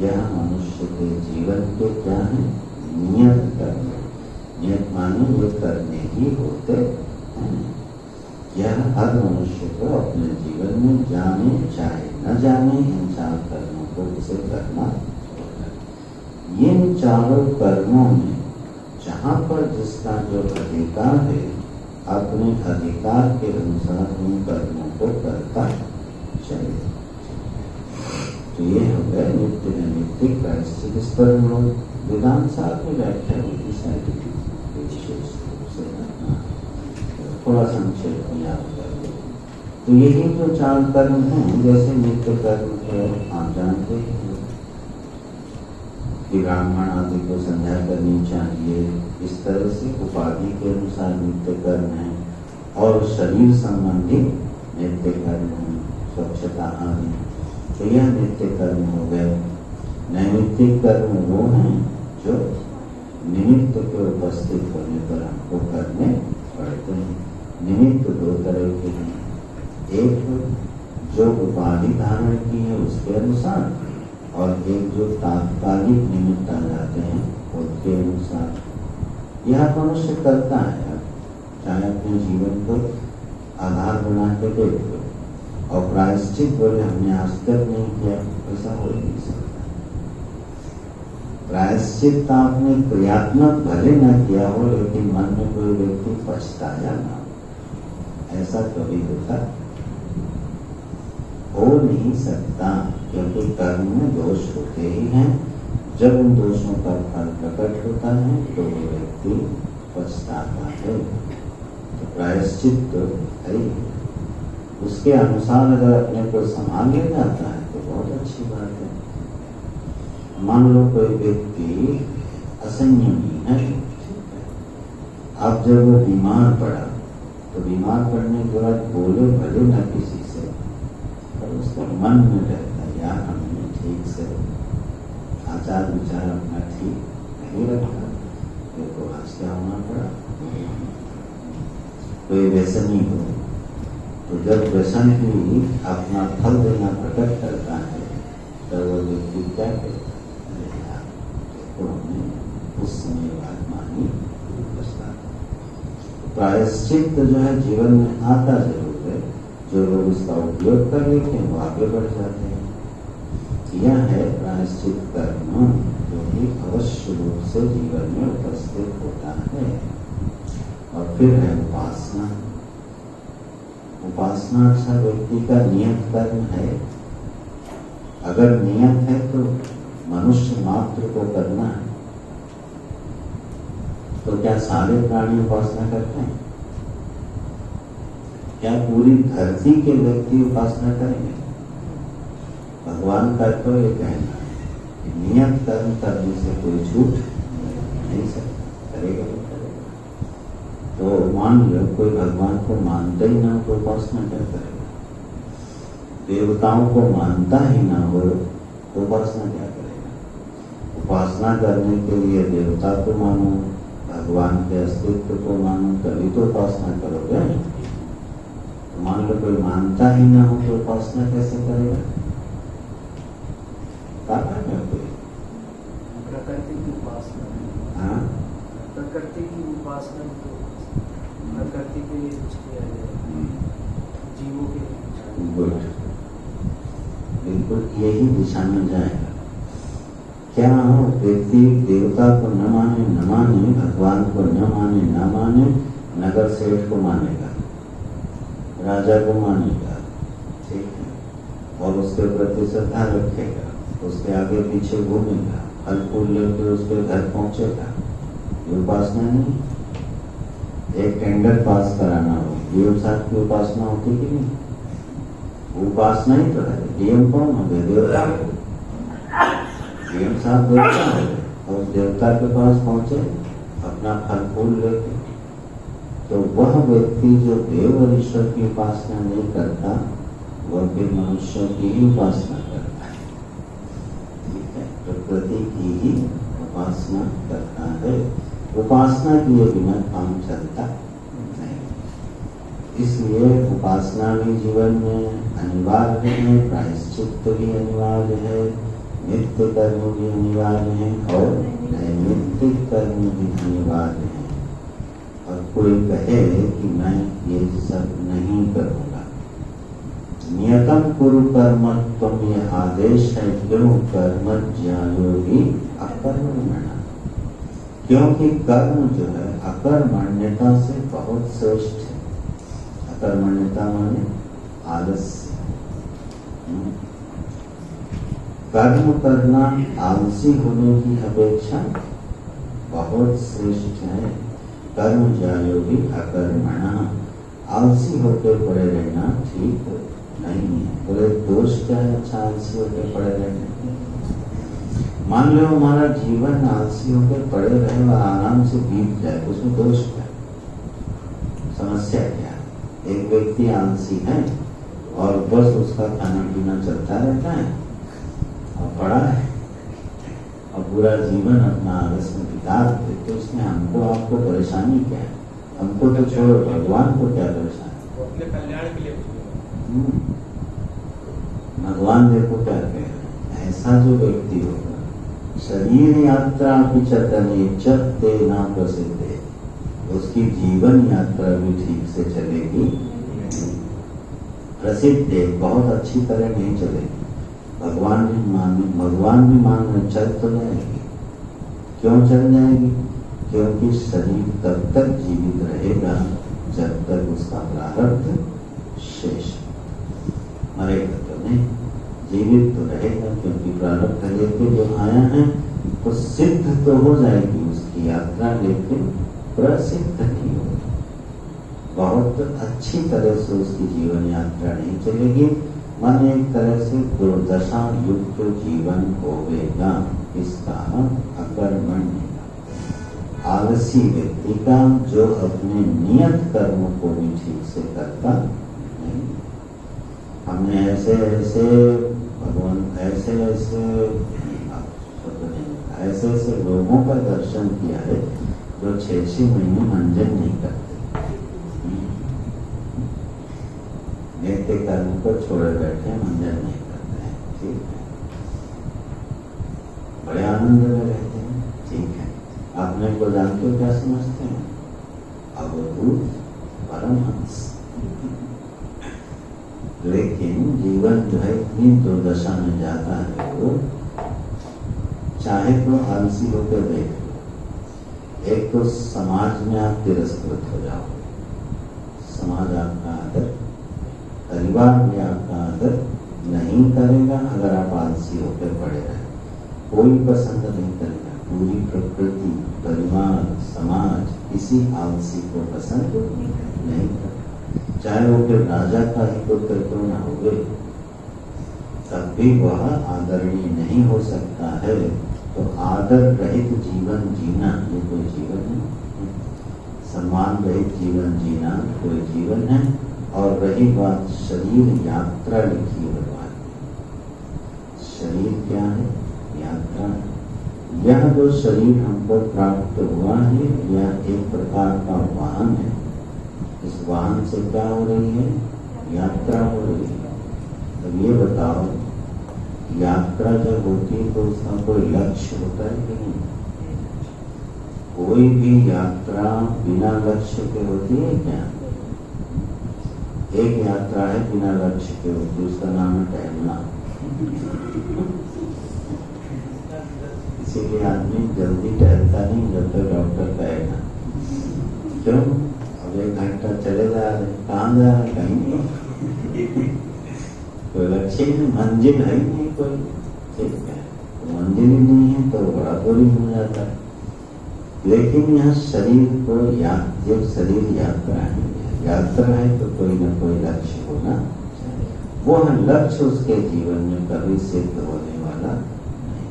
यह मनुष्य के जीवन के क्या है? नियत कर्म। नियत माने ये करने ही होते हैं। यह हर मनुष्य को अपने जीवन में जाने चाहे न जाने इन 4 कर्मों को उसे करना होगा। इन चारों कर्मों में जहाँ पर जिसका जो अधिकार है, अपने अधिकार के अनुसार उन कर्मों को करता चले। तो ये हो गया नित्य नैमित्तिक प्रायश्चित। इस पर लोग वेदांत साहब ने व्याख्या की साइंटिफिक विशेष रूप से थोड़ा संक्षेप में याद कर लो। तो यही जो 4 कर्म हैं, जैसे नित्य कर्म है आप जानते हैं कि ब्राह्मण आदि को संध्या करनी चाहिए, इस तरह से उपाधि के अनुसार नित्य कर्म है, और शरीर संबंधी नित्य कर्म है, स्वच्छता आदि, तो यह नित्य कर्म हो गए। नैमित्तिक कर्म वो हैं जो निमित्त के उपस्थित होने पर हमको करने पड़ते हैं। निमित्त 2 तरह के हैं, एक जो उपाधि धारण की है उसके अनुसार, और एक जो तात्कालिक निमित्त आ जाते हैं उनके अनुसार। यह मनुष्य करता है, चाहे अपने जीवन को आधार बना के देख लो, और प्रायश्चित बोले हमने आज तक नहीं किया, ऐसा हो नहीं सकता। प्रायश्चित आपने क्रियात्मक भले न किया हो, लेकिन मन में कोई व्यक्ति पछताया ना हो, ऐसा कभी होता हो नहीं सकता, क्योंकि कर्म में दोष होते ही हैं। जब उन दोषों का फल प्रकट होता है तो वो व्यक्ति पछताता है। तो प्रायश्चित तो है, उसके अनुसार अगर अपने को संभाल ले जाता है तो बहुत अच्छी बात है। मान लो कोई व्यक्ति असंयमी है, अब जब वो बीमार पड़ा तो बीमार पड़ने के बाद बोले भले न किसी से, पर उसका मन में रहता है यार हमने ठीक से आचार विचार अपना ठीक नहीं रखा, देखो आज क्या होना पड़ा। कोई व्यसनी हो तो जब व्यसन भी अपना फल देना प्रकट करता है तो वो व्यक्ति क्या कहता है, देखो हमने उस समय बात मानी। प्रायश्चित जो है जीवन में आता जरूर है, जो लोग उसका उपयोग कर लेते हैं वो आगे बढ़ जाते हैं। यह है प्रायश्चित कर्म, जो कि अवश्य रूप से जीवन में उपस्थित होता है। और फिर है उपासना। उपासना अच्छा व्यक्ति का नियत कर्म है। अगर नियत है तो मनुष्य मात्र को करना है, तो क्या सारे प्राणी उपासना करते हैं? क्या पूरी धरती के व्यक्ति उपासना करेंगे? भगवान का तो ये कहना है कि नियत कर्म करने से कोई छूट नहीं सकता, करेगा नहीं करेगा। तो मान लो कोई भगवान को मानता ही ना हो तो उपासना क्या करेगा? देवताओं को मानता ही ना हो तो उपासना क्या करेगा? उपासना करने के लिए देवता को मानो, भगवान के अस्तित्व को मानो, तभी तो उपासना करोगे। तो मान लो कोई मानता ही ना हो तो उपासना कैसे करेगा? प्रकृति की उपासना। हाँ, प्रकृति की उपासना, प्रकृति के लिए कुछ किया जाए, जीवों के लिए। गुड, बिल्कुल यही दिशा में जाएगा। क्या व्यक्ति देवता को न माने, भगवान को न माने, नगर सेठ को मानेगा, राजा को मानेगा, ठीक है, और उसके प्रति श्रद्धा रखेगा, उसके आगे पीछे घूमेगा, फल फूल लेकर उसके घर पहुंचेगा, ये उपासना नहीं। एक टेंडर पास कराना हो, डीएम साहब की उपासना होती कि नहीं? उपासना ही तो है। डीएम कौन हो गए? देवता। डीएम साहब देवता है, और देवता के पास पहुंचे अपना फल फूल लेके, तो वह व्यक्ति जो देव और ईश्वर की उपासना नहीं करता, वह फिर मनुष्य की ही उपासना करता है, ठीक है, प्रकृति की ही उपासना करता है। उपासना किए बिना काम चलता नहीं, इसलिए उपासना भी जीवन में अनिवार्य है, प्रायश्चित भी अनिवार्य है, नित्य कर्म भी अनिवार्य है, और नैमित्तिक कर्म भी अनिवार्य है। और कोई कहे कि मैं ये सब नहीं करूँगा, नियतम कुरु कर्म तुम, ये आदेश है, क्यों कर्म ज्यायोगी अकर्मण्य, क्योंकि कर्म जो है अकर्मण्यता से बहुत श्रेष्ठ है। अकर्मण्यता माने आलस्य। कर्म करना आलसी होने की अपेक्षा बहुत श्रेष्ठ है। कर्म ज्यायोगी अकर्मणः, आलसी होकर पड़े रहना ठीक नहीं है। बोले दोष क्या है अच्छा आलसी होकर पड़े रहने? मान लो हमारा जीवन आलसी होकर पड़े रहे और आराम से बीत जाए, उसमें दोष क्या? समस्या क्या? एक व्यक्ति आलसी है और बस उसका खाना पीना चलता रहता है और पड़ा है और पूरा जीवन अपना आलस में बिता देते, तो उसमें हमको आपको परेशानी क्या है? हमको तो छोड़ो, भगवान को क्या परेशानी? वो अपने कल्याण के लिए भगवान देखो क्या कह रहे हैं, ऐसा जो व्यक्ति होगा शरीर यात्रा विचतने चते ना प्रसिद्ध, उसकी जीवन यात्रा भी ठीक से चलेगी, प्रसिद्ध है बहुत अच्छी तरह नहीं चलेगी। भगवान भी मान चल तो जाएगी। क्यों चल जाएगी? क्योंकि शरीर तब तक जीवित रहेगा जब तक उसका प्रारब्ध शेष मरेगा तो नहीं, जीवित तो रहेगा, क्योंकि प्रारब्ध लेके जो आया है तो सिद्ध तो हो जाएगी उसकी यात्रा, लेकिन प्रसिद्ध नहीं होगी। बहुत अच्छी तरह से उसकी जीवन यात्रा नहीं चलेगी, मन एक तरह से दुर्दशा युक्त जीवन होवेगा। इसका अकर्मण्य आलसी व्यक्ति का जो अपने नियत कर्मों को भी ठीक से करता नहीं। हमने ऐसे भगवान ऐसे लोगों का दर्शन किया है जो 6 महीने मंजन नहीं करते, नित्य कर्म को छोड़े बैठे मंजन नहीं करते हैं, ठीक है, बड़े आनंद में रहते हैं, ठीक है। अपने को जानते हो क्या समझते हैं? अवधूत परमहंस। लेकिन जीवन जो है इतनी दुर्दशा में जाता है, वो चाहे तो आलसी होकर देख लो, एक तो समाज में आप तिरस्कृत हो जाओगे, समाज आपका आदर, परिवार भी आपका आदर नहीं करेगा अगर आप आलसी होकर पड़े रहे। कोई पसंद नहीं करेगा, पूरी प्रकृति, परिवार, समाज किसी आलसी को पसंद नहीं करता। चाहे वो फिर राजा का ही पुत्र क्यों न हो, तब भी वह आदरणीय नहीं हो सकता है। तो आदर रहित जीवन जीना ये कोई जीवन है? सम्मान रहित जीवन जीना कोई जीवन है? और रही बात शरीर यात्रा लिखी है भगवान, शरीर क्या है? यात्रा। यह जो शरीर हमको प्राप्त हुआ है यह एक प्रकार का वाहन है। इस वाहन से क्या हो रही है? यात्रा हो रही है। अब ये बताओ, यात्रा जब होती है तो उसका कोई लक्ष्य होता है कि नहीं? कोई भी यात्रा बिना लक्ष्य के होती है क्या? एक यात्रा है बिना लक्ष्य के होती है, उसका नाम है टहलना। इसीलिए आदमी जल्दी टहलता नहीं जब तक डॉक्टर कहेगा। क्यों? अब 1 घंटा चले जा रहे, कहाँ जा रहे? कहीं नहीं, कोई लक्ष्य नहीं, मंजिल है ही नहीं कोई, ठीक है। तो मंजिल ही नहीं है तो बड़ा बोरिंग हो जाता है। लेकिन यह शरीर को जब शरीर यात्रा है तो कोई ना कोई लक्ष्य होना चाहिए। वह लक्ष्य उसके जीवन में कभी सिद्ध होने वाला नहीं।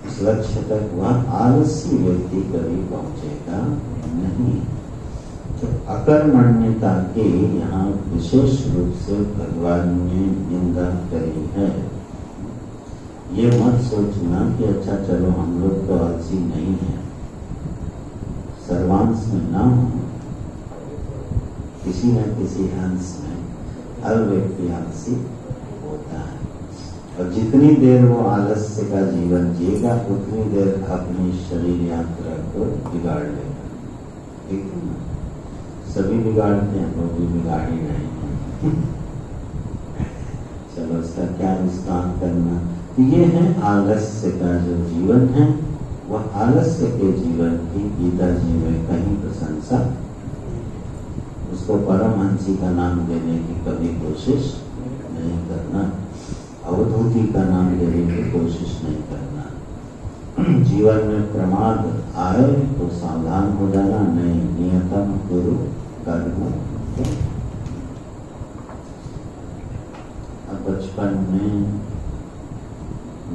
इस लक्ष्य तक वह आलसी व्यक्ति कभी पहुंचेगा नहीं। तो अकर्मण्यता की यहाँ विशेष रूप से भगवान ने निंदा करी है। ये मत सोचना कि अच्छा चलो हम लोग तो आलसी नहीं है, सर्वांश में ना हो, किसी न किसी अंश में हर व्यक्ति आलसी होता है। और जितनी देर वो आलस्य का जीवन जिएगा उतनी देर अपनी शरीर यात्रा को बिगाड़ लेगा, ठीक है ना? सभी बिगाड़ते हैं, वो भी बिगाड़ ही रहे हैं। चलो इसका क्या विस्तार करना। ये है आलस्य का जो जीवन है, वह आलस्य के जीवन की गीता जी में कहीं प्रशंसा, उसको परमहंसी का नाम देने की कभी कोशिश नहीं करना, अवधूति का नाम देने की कोशिश नहीं करना। जीवन में प्रमाद आए तो सावधान हो जाना, नहीं नियतम गुरु कर्म में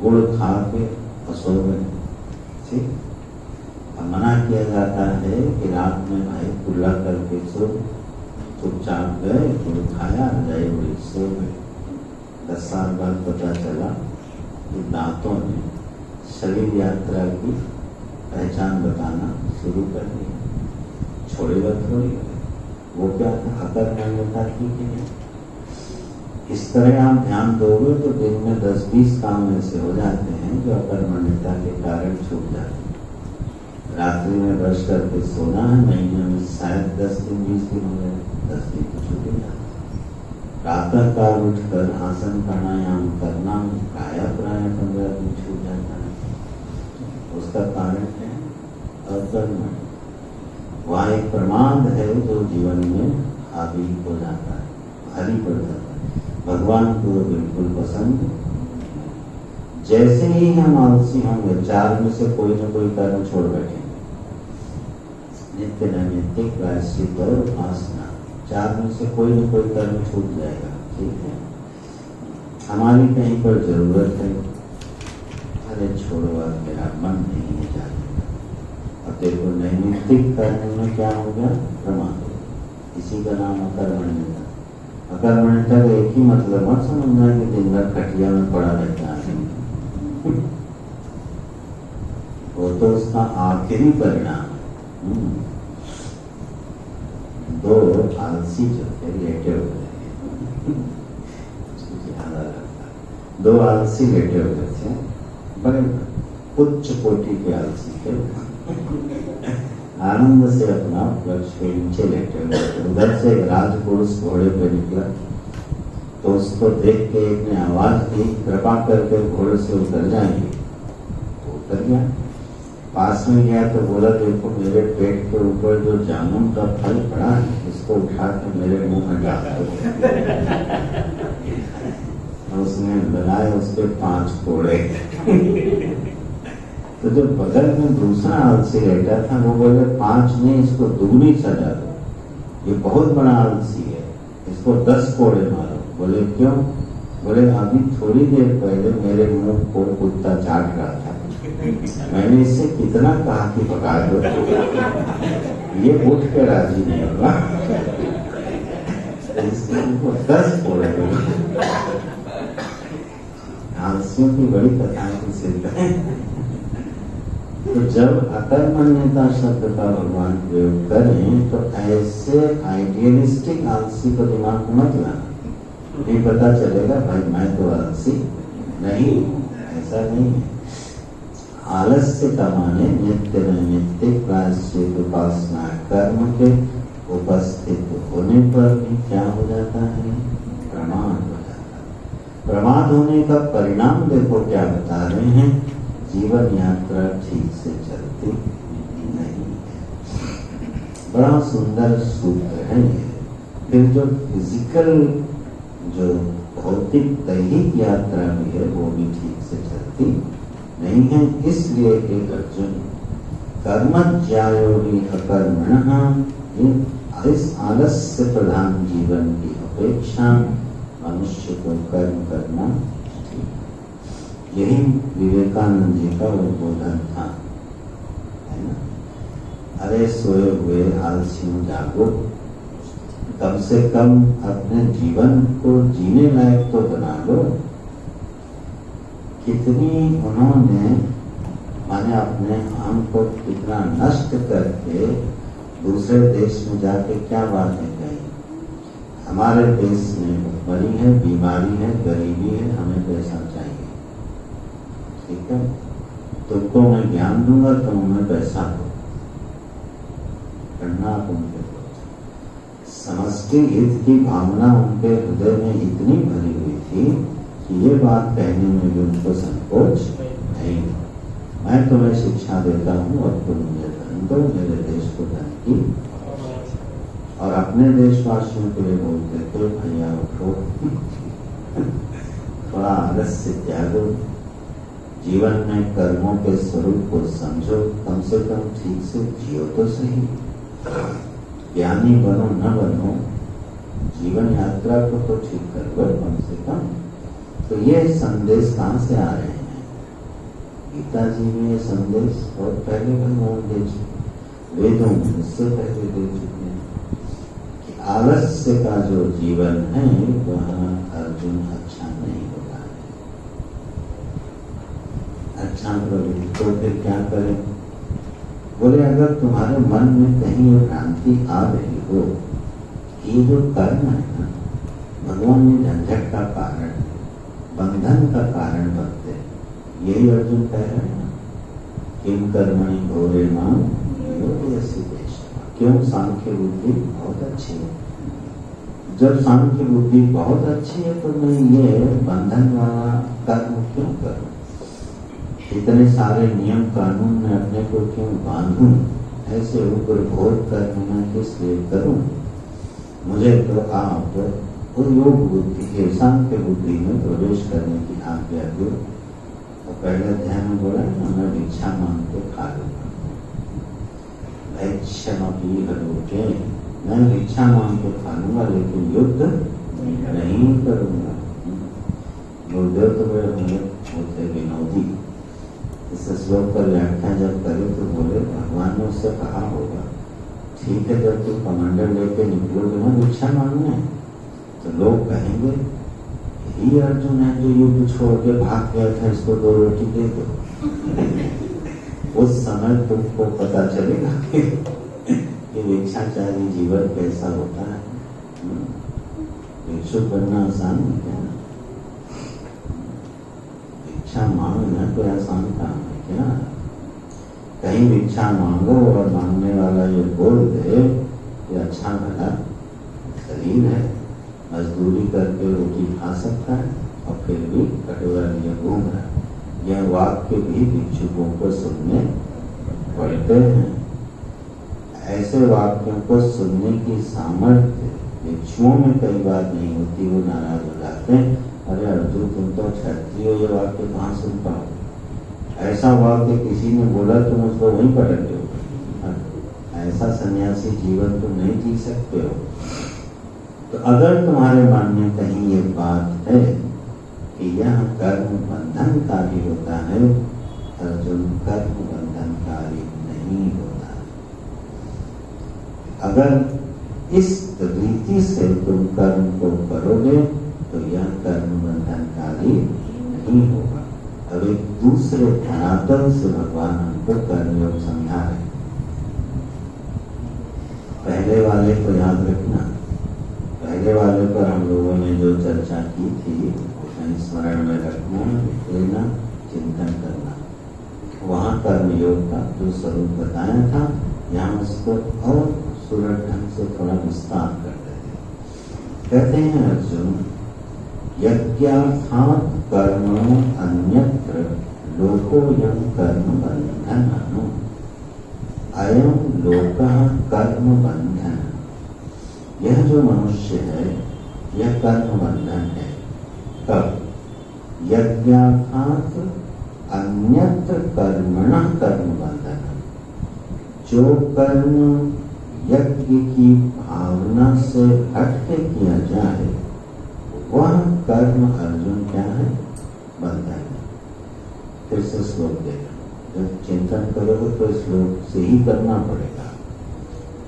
गुड़ खा के सो गए, ठीक। अब मना किया जाता है कि रात में भाई कुल्ला करके सो, चुपचाप गए, गुड़ खाया, रजाई उड़ी सो गए। 10 साल बाद पता चला कि दांतों ने शरीर यात्रा की पहचान बताना शुरू कर दिया। छोड़ेगा थोड़ी, वो क्या था, अकर्मण्यता थी कि नहीं। इस तरह आप ध्यान दोगे तो दिन में 10-20 काम ऐसे हो जाते हैं जो अकर्मण्यता के कारण छूट जाते हैं। रात्रि में ब्रश करके सोना है, महीने में शायद 10 दिन 20 दिन हो गए, 10 दिन तो छूट ही जाते। प्रातः काल उठकर आसन प्राणायाम करना, काया प्राय 15 दिन छूट जाता है। उसका कारण है अकर्मण्य। वह एक प्रमाद है जो जीवन में हावी हो जाता है, भारी पड़ जाता है। भगवान को बिल्कुल पसंद नहीं। जैसे ही हम आलसी होंगे, 4 में से कोई न कोई कर्म छोड़ बैठेंगे। नित्य नैमित्तिक प्रायश्चित और उपासना, 4 में से कोई न कोई कर्म छूट जाएगा, ठीक है। हमारी कहीं पर जरूरत है, अरे छोड़ो अब मेरा मन नहीं है जाने का। अब देखो नैमित्तिक कर्म में क्या हो गया, प्रमाद। इसी का नाम अकर्मण्यता। अकर्मण्यता का एक ही मतलब मत समझना कि दिन भर खटिया में पड़ा रहता है। वो तो उसका आखिरी परिणाम है। 2 आलसी जो थे लेटे हुए थे, 2 आलसी लेटे हुए थे, बड़े उच्च कोटि के आलसी थे। आनंद से अपना वृक्ष के नीचे लेटे हुए थे। उधर से एक राजपुरुष घोड़े पे निकला, तो उसको देख के एक ने आवाज दी, कृपा करके घोड़े से उतर जाएंगे। तो उतर गया, पास में गया तो बोला, देखो मेरे पेट के ऊपर जो जामुन का फल पड़ा है, इसको उठा के मेरे मुंह में डाल दो। उसने लगाए उसके 5 कोड़े। तो जो बगल में दूसरा आलसी लेटा था, वो बोले 5 नहीं, इसको दुगनी सजा दो, ये बहुत बड़ा आलसी है, इसको 10 कोड़े मारो। बोले क्यों? बोले अभी थोड़ी देर पहले मेरे मुंह को कुत्ता चाट रहा था, मैंने इससे कितना कहा कि भगा दो, ये उठ के राजी नहीं होगा, इसको 10 कोड़े दो। आलसियों की बड़ी कथाएं प्रसिद्ध है। तो जब अकर्मण्यता शब्द का भगवान प्रयोग करें तो ऐसे आइडियलिस्टिक आलसी को दिमाग में मत लाना। नहीं पता चलेगा भाई मैं तो आलसी नहीं, ऐसा नहीं है। आलस्य का माने नित्य नैमित्तिक प्रायश्चित उपासना कर्म के उपस्थित होने पर भी क्या हो जाता है, प्रमाद हो जाता है। प्रमाद होने का परिणाम देखो क्या बता रहे हैं, जीवन यात्रा ठीक से चलती नहीं है। बड़ा सुंदर सूत्र है ये। फिर जो फिजिकल, जो भौतिक दैहिक यात्रा भी है, वो भी ठीक से चलती नहीं है। इसलिए एक अर्जुन कर्मज्ञायो हि अकर्मणः, इस आलस्य प्रधान जीवन की अपेक्षा मनुष्य को कर्म करना, यही विवेकानंद जी का उद्बोधन था, है ना। अरे सोए हुए आलसियों जागो, कम से कम अपने जीवन को जीने लायक तो बना लो। कितनी उन्होंने माने अपने आम को कितना नष्ट करके दूसरे देश में जाके क्या बातें कही। हमारे देश में भुखमरी है, बीमारी है, गरीबी है, हमें पैसा चाहिए, ठीक है। तुमको मैं ज्ञान दूंगा, तुम हमें पैसा दो, करना उनके समष्टि हित की भावना उनके हृदय में इतनी भरी हुई थी कि ये बात कहने में भी उनको संकोच नहीं। मैं तुम्हें शिक्षा देता हूँ और तुम मुझे धन दो, मेरे देश को धन की। और अपने देशवासियों के लिए बोलते थे, भैया उठो, थोड़ा आलस्य त्यागो, जीवन में कर्मों के स्वरूप को समझो, कम से कम ठीक से जियो तो सही। ज्ञानी बनो न बनो, जीवन यात्रा को तो ठीक कर लो कम से कम। तो ये संदेश कहाँ से आ रहे हैं? गीता जी में ये संदेश बहुत पहले भगवान दे चुके, वेदों में इससे पहले दे चुके हैं कि आलस्य का जो जीवन है वह अर्जुन अच्छा नहीं होता है। अच्छा बोले तो फिर क्या करें? बोले अगर तुम्हारे मन में कहीं ये भ्रांति आ रही हो कि ये जो कर्म है ना भगवान ने झंझट का कारण, बंधन का कारण बनते हैं, यही अर्जुन कह रहे हैं ना, किम कर्मणि घोरे मां योगयसि देशः। क्यों? सांख्य बुद्धि बहुत अच्छी है। जब सांख्य बुद्धि बहुत अच्छी है तो मैं ये बंधन वाला कर्म क्यों करूं? इतने सारे नियम कानून में अपने को क्यों बांधूं? ऐसे ऊपर घोर कर्म मैं किस लिए करूं? मुझे तो आप उस योग बुद्धि के सांख्य बुद्धि में प्रवेश करने की आज्ञा दो। तो पहले ध्यान में बोला ना, मैं भिक्षा मांग के खा लूंगा, के मैं भिक्षा मांग के खा लूंगा लेकिन युद्ध नहीं करूंगा। गुरुदेव तो बड़े होते विनोदी। इस श्लोक पर व्याख्या जब करे तो बोले भगवान ने उससे कहा होगा ठीक है जब तू कमांडर लेके निकलोगे ना भिक्षा मांगने तो लोग कहेंगे यही अर्जुन है जो युद्ध छोड़ के भाग गया था, इसको 2 रोटी दे दो। उस समय तुमको पता चलेगा कि भिक्षाचारी जीवन कैसा होता है। भिक्षुक बनना आसान नहीं है। भिक्षा मांगना कोई आसान काम है क्या? कहीं भिक्षा मांगो और मांगने वाला ये बोल दे कि अच्छा भला शरीर है, मजदूरी करके रोटी खा सकता है और फिर भी कटोरा लिए घूम रहा है। यह वाक्य भी भिक्षुकों को सुनने पड़ते हैं। ऐसे वाक्यों को सुनने की सामर्थ्य भिक्षुओं में कई बार नहीं होती। वो नाराज हो जाते हैं, अरे अर्जुन तुम तो क्षत्रिय हो, ये वाक्य कहाँ सुन पाओ? ऐसा वाक्य किसी ने बोला तुम उसको वहीं पलट दो। ऐसा सन्यासी जीवन तुम नहीं जी सकते हो। तो अगर तुम्हारे मन में कहीं ये बात है कि यह कर्म बंधनकारी होता है, अर्जुन कर्म बंधनकारी नहीं होता। अगर इस रीति से तुम कर्म को करोगे तो यह कर्म बंधनकारी नहीं होगा। अब एक दूसरे धरातल से भगवान हमको कर्मयोग समझा रहे। पहले वाले को याद रखना, पहले वाले पर हम लोगों ने जो चर्चा की थी स्मरण में रखना, लेना, चिंतन करना। वहाँ कर्मयोग का जो स्वरूप बताया था, यहाँ उसको और सुलभ ढंग से थोड़ा विस्तार कर देते। कहते हैं अर्जुन, यज्ञार्थात् कर्म अन्यत्र लोकोऽयं कर्म बन्धनः। अयं लोकः कर्म बंधन। यह जो मनुष्य है यह कर्म बंधन है। कब? यज्ञार्थात् अन्यत्र कर्मणः कर्म बंधन। जो कर्म यज्ञ की भावना से हट के किया जाए वह कर्म अर्जुन क्या है? बंधन है। फिर से श्लोक देखो, जब चिंतन करोगे तो श्लोक से ही करना पड़ेगा।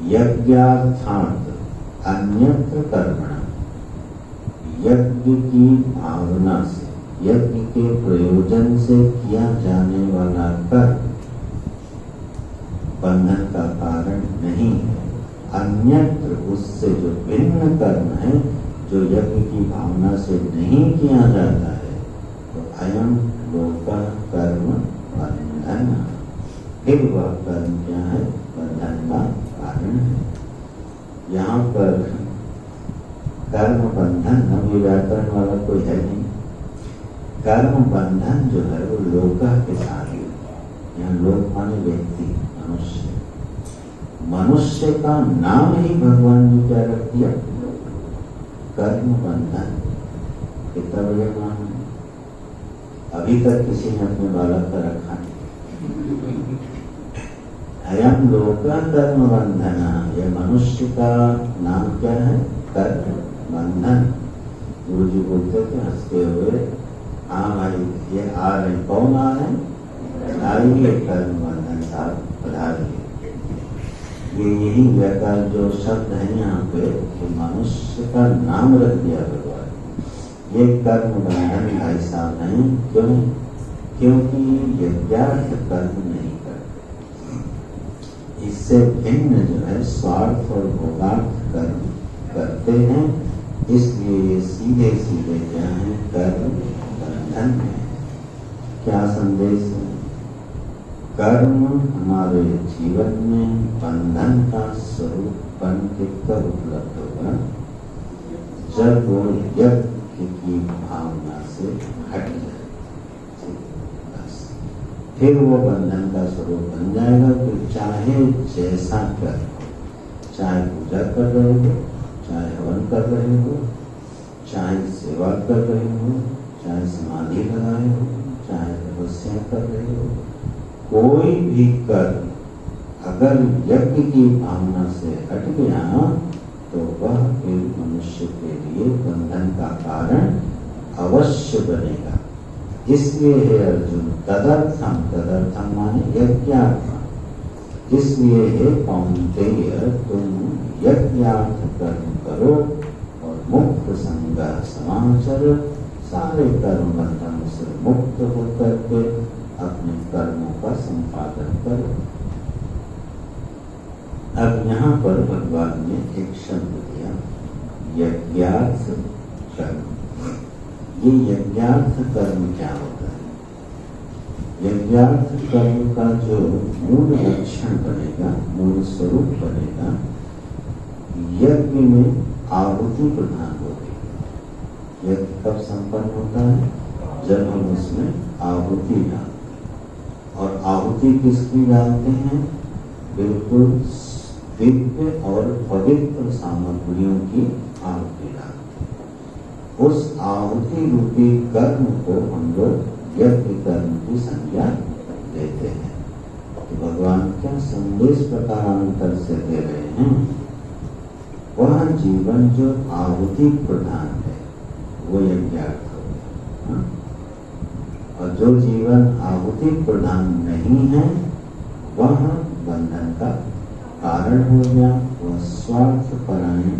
यज्ञार्थात् अन्यत्र कर्मणः, यज्ञ की भावना से, यज्ञ के प्रयोजन से किया जाने वाला कर्म बंधन का कारण नहीं है। अन्यत्र उससे जो भिन्न कर्म है, जो यज्ञ की भावना से नहीं किया जाता है, तो अयं लोकः कर्म बंधन। फिर वह कर्म क्या है? बंधन का कारण है। यहाँ पर कर्म बंधन अभी व्याकरण वाला कोई है नहीं। कर्म बंधन जो है वो लोकः के साथ ही, यहाँ लोक माने व्यक्ति, मनुष्य। मनुष्य का नाम ही भगवान ने क्या रख दिया? कर्म बंधन। कितना बढ़िया नाम है। अभी तक किसी ने अपने बालक का रखा नहीं। अयं लोकः कर्म बंधन। यह मनुष्य का नाम क्या है? कर्म बंधन। गुरु जी बोलते थे हंसते हुए, हाँ भाई, ये आ रहे, कौन आ रहे हैं? आइए कर्म बंधन साहब पधारिए। ये यही व्याकार जो शब्द है यहाँ पे, तो मनुष्य का नाम रख दिया भगवान। ये कर्म बंधन भाई साहब नहीं, क्यों? क्योंकि यज्ञार्थ कर्म नहीं करते, इससे भिन्न जो है स्वार्थ और भोगार्थ कर्म करते हैं, इसलिए ये सीधे सीधे क्या है? कर्म बंधन है। क्या संदेश है? कर्म हमारे जीवन में बंधन का स्वरूप बन के कब उपलब्ध होगा? जब वो यज्ञ की भावना से हट जाए, बस फिर वो बंधन का स्वरूप बन जाएगा। फिर चाहे जैसा कर, चाहे पूजा कर रहे हो, चाहे हवन कर रहे हो, चाहे सेवा कर रहे हो, चाहे समाधि लगाए हो, चाहे तपस्या कर रहे हो, कोई भी कर्म अगर यज्ञ की भावना से हट गया तो वह फिर मनुष्य के लिए बंधन का कारण अवश्य बनेगा। इसलिए हे अर्जुन, तदर्थम माने यज्ञार्थम, इसलिए हे कौन्तेय, तुम यज्ञार्थ कर्म करो और मुक्त संग समाचर, सारे कर्म बंधन से मुक्त होकर के अपने कर्मों का संपादन करो। अब यहाँ पर भगवान ने एक शब्द दिया, यज्ञार्थ कर्म। ये यज्ञार्थ कर्म क्या होता है? यज्ञार्थ कर्म का जो मूल लक्षण बनेगा, मूल स्वरूप बनेगा, यज्ञ में आहुति प्रधान होगी। यज्ञ कब संपन्न होता है? जब हम उसमें आहुति डालते, और आहुति किसकी डालते हैं? बिल्कुल दिव्य और पवित्र सामग्रियों की आहुति डालते हैं। उस आहुति रूपी कर्म को हम लोग यज्ञ कर्म की संज्ञा देते हैं। तो भगवान क्या संदेश प्रकारांतर से दे रहे हैं? वह जीवन जो आहुति प्रधान है वो यज्ञार्थ हो गया, और जो जीवन आहुति प्रधान नहीं है वह बंधन का कारण हो गया। वह स्वार्थ परायण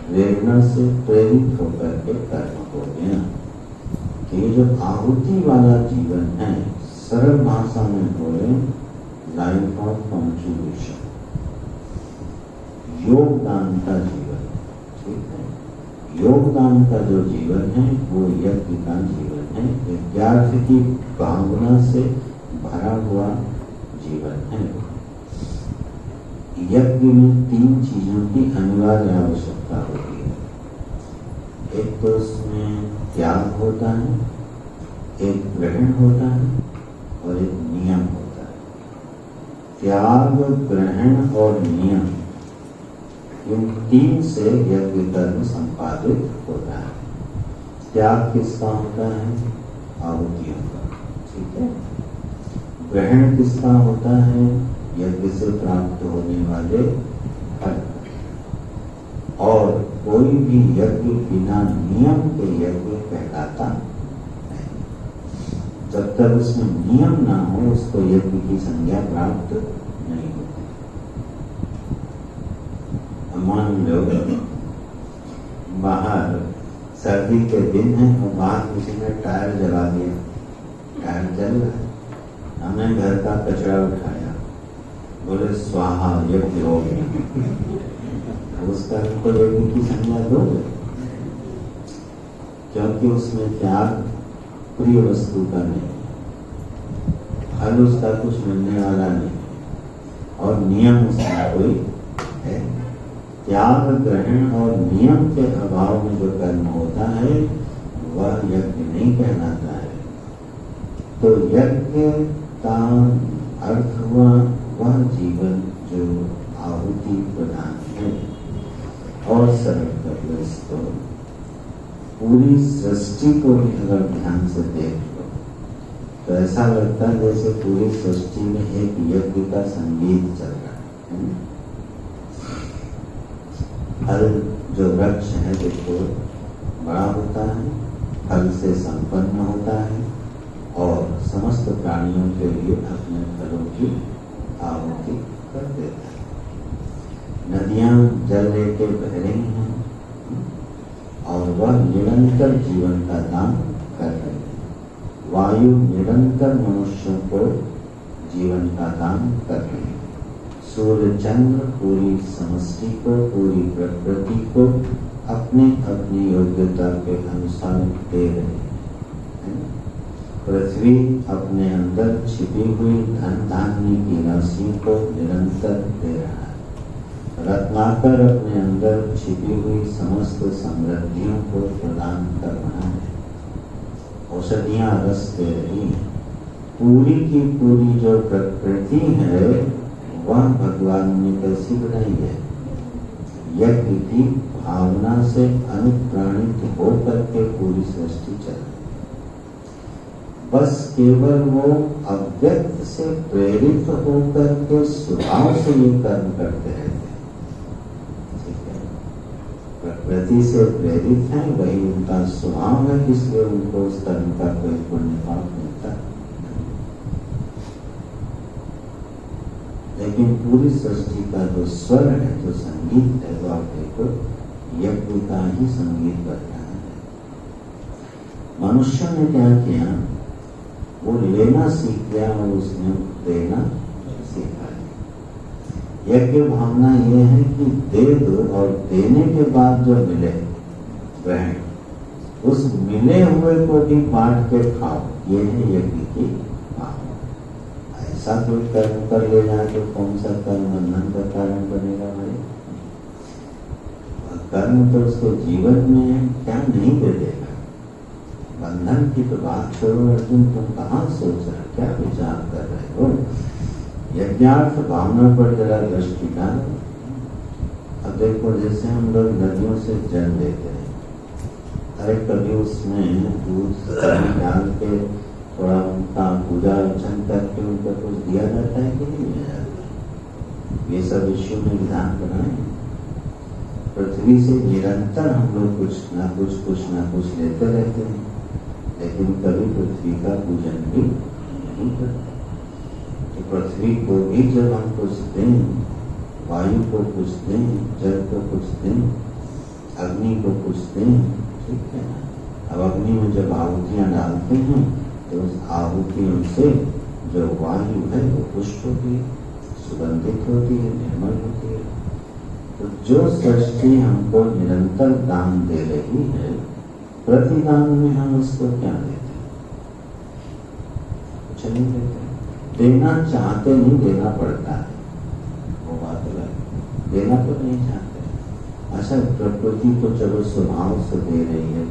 प्रेरणा से प्रेरित होकर के कर्म हो गया। कि ये जो आहुति वाला जीवन है, सरल भाषा में बोले लाइफ ऑफ कॉन्ट्रीब्यूशन, योगदान का जीवन, ठीक है। योगदान का जो जीवन है वो यज्ञ का जीवन है, यज्ञार्थ की भावना से भरा हुआ जीवन है। यज्ञ में 3 चीजों की अनिवार्य आवश्यकता होती है। एक तो उसमें त्याग होता है, एक ग्रहण होता है और एक नियम होता है। त्याग, ग्रहण और नियम, इन 3 से यज्ञ कर्म संपादित होता है। त्याग किसका होता है? आहुतियों का, ठीक है। ग्रहण किसका होता है? यज्ञ से प्राप्त होने वाले फल। और कोई भी यज्ञ बिना नियम के यज्ञ कहलाता नहीं। जब तक उसमें नियम ना हो उसको यज्ञ की संज्ञा प्राप्त नहीं होती। मान लो बाहर सर्दी के दिन है और बाहर किसी ने टायर जला दिया, टायर जल रहा है, हमने घर का कचरा उठाया, बोले स्वाहा यज्ञ हो गया, उसका हमको यज्ञ की संज्ञा दोगे? क्योंकि उसमें त्याग प्रिय वस्तु का नहीं, फल उसका कुछ मिलने वाला नहीं, और नियम उसका कोई है। त्याग, ग्रहण और नियम के अभाव में जो कर्म होता है वह यज्ञ नहीं कहलाता है। तो यज्ञ का अर्थ हुआ वह जीवन जो आहुति प्रदान है। और सरल कर लो इसको, पूरी सृष्टि को भी अगर ध्यान से देख लो तो ऐसा लगता है जैसे पूरी सृष्टि में एक यज्ञ का संगीत चल रहा है। फल जो वृक्ष है देखो बड़ा होता है फल से संपन्न होता है और समस्त प्राणियों के लिए अपने फलों की आहुति कर देता है। नदियां जल लेके बह रही हैं और वह निरंतर जीवन का दान कर रही है। वायु निरंतर मनुष्यों को जीवन का दान कर रही है। सूर्य चंद्र पूरी समष्टि को, पूरी प्रकृति को अपनी अपनी योग्यता के अनुसार दे रहे हैं। पृथ्वी अपने अंदर छिपी हुई धन धान्य की राशि को निरंतर दे रहा है। रत्नाकर अपने अंदर छिपी हुई समस्त समृद्धियों को प्रदान कर रहा है। औषधियां रस दे रही हैं। पूरी की पूरी जो प्रकृति है वह भगवान ने कैसी बनाई है? यज्ञ की भावना से अनुप्राणित होकर के पूरी सृष्टि चल रही है। बस केवल वो अव्यक्त से प्रेरित होकर के स्वभाव से ये कर्म करते रहते हैं। प्रकृति से प्रेरित है, वही उनका स्वभाव है, इसलिए उनको उस कर्म का कोई पुण्य पाप मिलता है। लेकिन पूरी सृष्टि का जो स्वर है, जो संगीत है, वो आप देखो यज्ञ का ही संगीत बन रहा है। मनुष्य ने क्या किया? वो लेना सीख गया और उसने देना सीखा। यज्ञ भावना ये है कि दे दो और देने के बाद जो मिले ग्रहण, उस मिले हुए को भी बांट के खाओ, ये है यज्ञ की भावना। ऐसा कोई कर्म कर ले जाए तो कौन सा कर्म बंधन का कारण बनेगा भाई? कर्म तो उसको जीवन में क्या नहीं दे देगा। बंधन की तो बात छोड़ो अर्जुन, तुम कहाँ सोच रहे, क्या विचार कर रहे हो? यज्ञार्थ भावना पर जरा दृष्टि डालो। अब देखो, जैसे हम लोग नदियों से जल लेते हैं, अरे कभी उसमें दूध डाल के थोड़ा उनका पूजा अर्चन करके उनको कुछ दिया जाता है कि नहीं दिया जाता? ये सब विषय में विधान बनाए। पृथ्वी से निरंतर हम लोग कुछ ना कुछ लेते रहते हैं, लेकिन कभी पृथ्वी का पूजन भी नहीं करते। तो पृथ्वी को भी जब हम कुछ दें, वायु को कुछ दें, जल को कुछ दें, अग्नि को कुछ दें, ठीक है ना? अब अग्नि में जब आहुतियां डालते हैं तो उस आहुतियों से जो वायु है वो पुष्ट होती है, सुगंधित होती है, निर्मल होती है। तो जो सृष्टि हमको निरंतर दान दे रही है, प्रतिदान में हम उसको क्या देते हैं? कुछ नहीं देते। देना चाहते नहीं, देना पड़ता है, वो बात अलग। देना तो नहीं चाहते। अच्छा, प्रकृति तो चलो स्वभाव से दे रही है,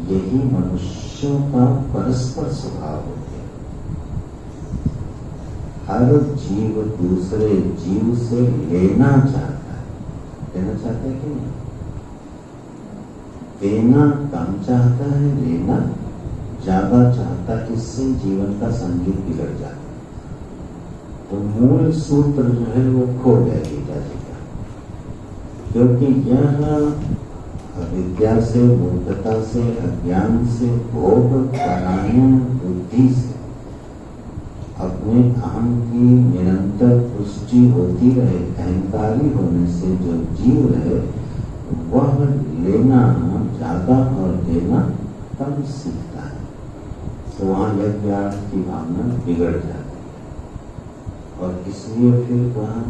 यही मनुष्यों का परस्पर स्वभाव होता है। हर जीव दूसरे जीव से लेना चाहता है। देना चाहता है कि नहीं? देना कम चाहता है, लेना ज्यादा चाहता है। इससे जीवन का संगीत बिगड़ जाता है। तो मूल सूत्र जो है वो खो गया गीता जी का, क्योंकि यह अविद्या से, मूर्खता से, अज्ञान से, भोग परायण बुद्धि से अपने अहम की निरंतर पुष्टि होती रहे, अहंकारी होने से जो जीव रहे वह लेना ज्यादा और देना कम सीखता है। तो वहाँ यज्ञार्थ की भावना बिगड़ जाती है और इसलिए फिर वहाँ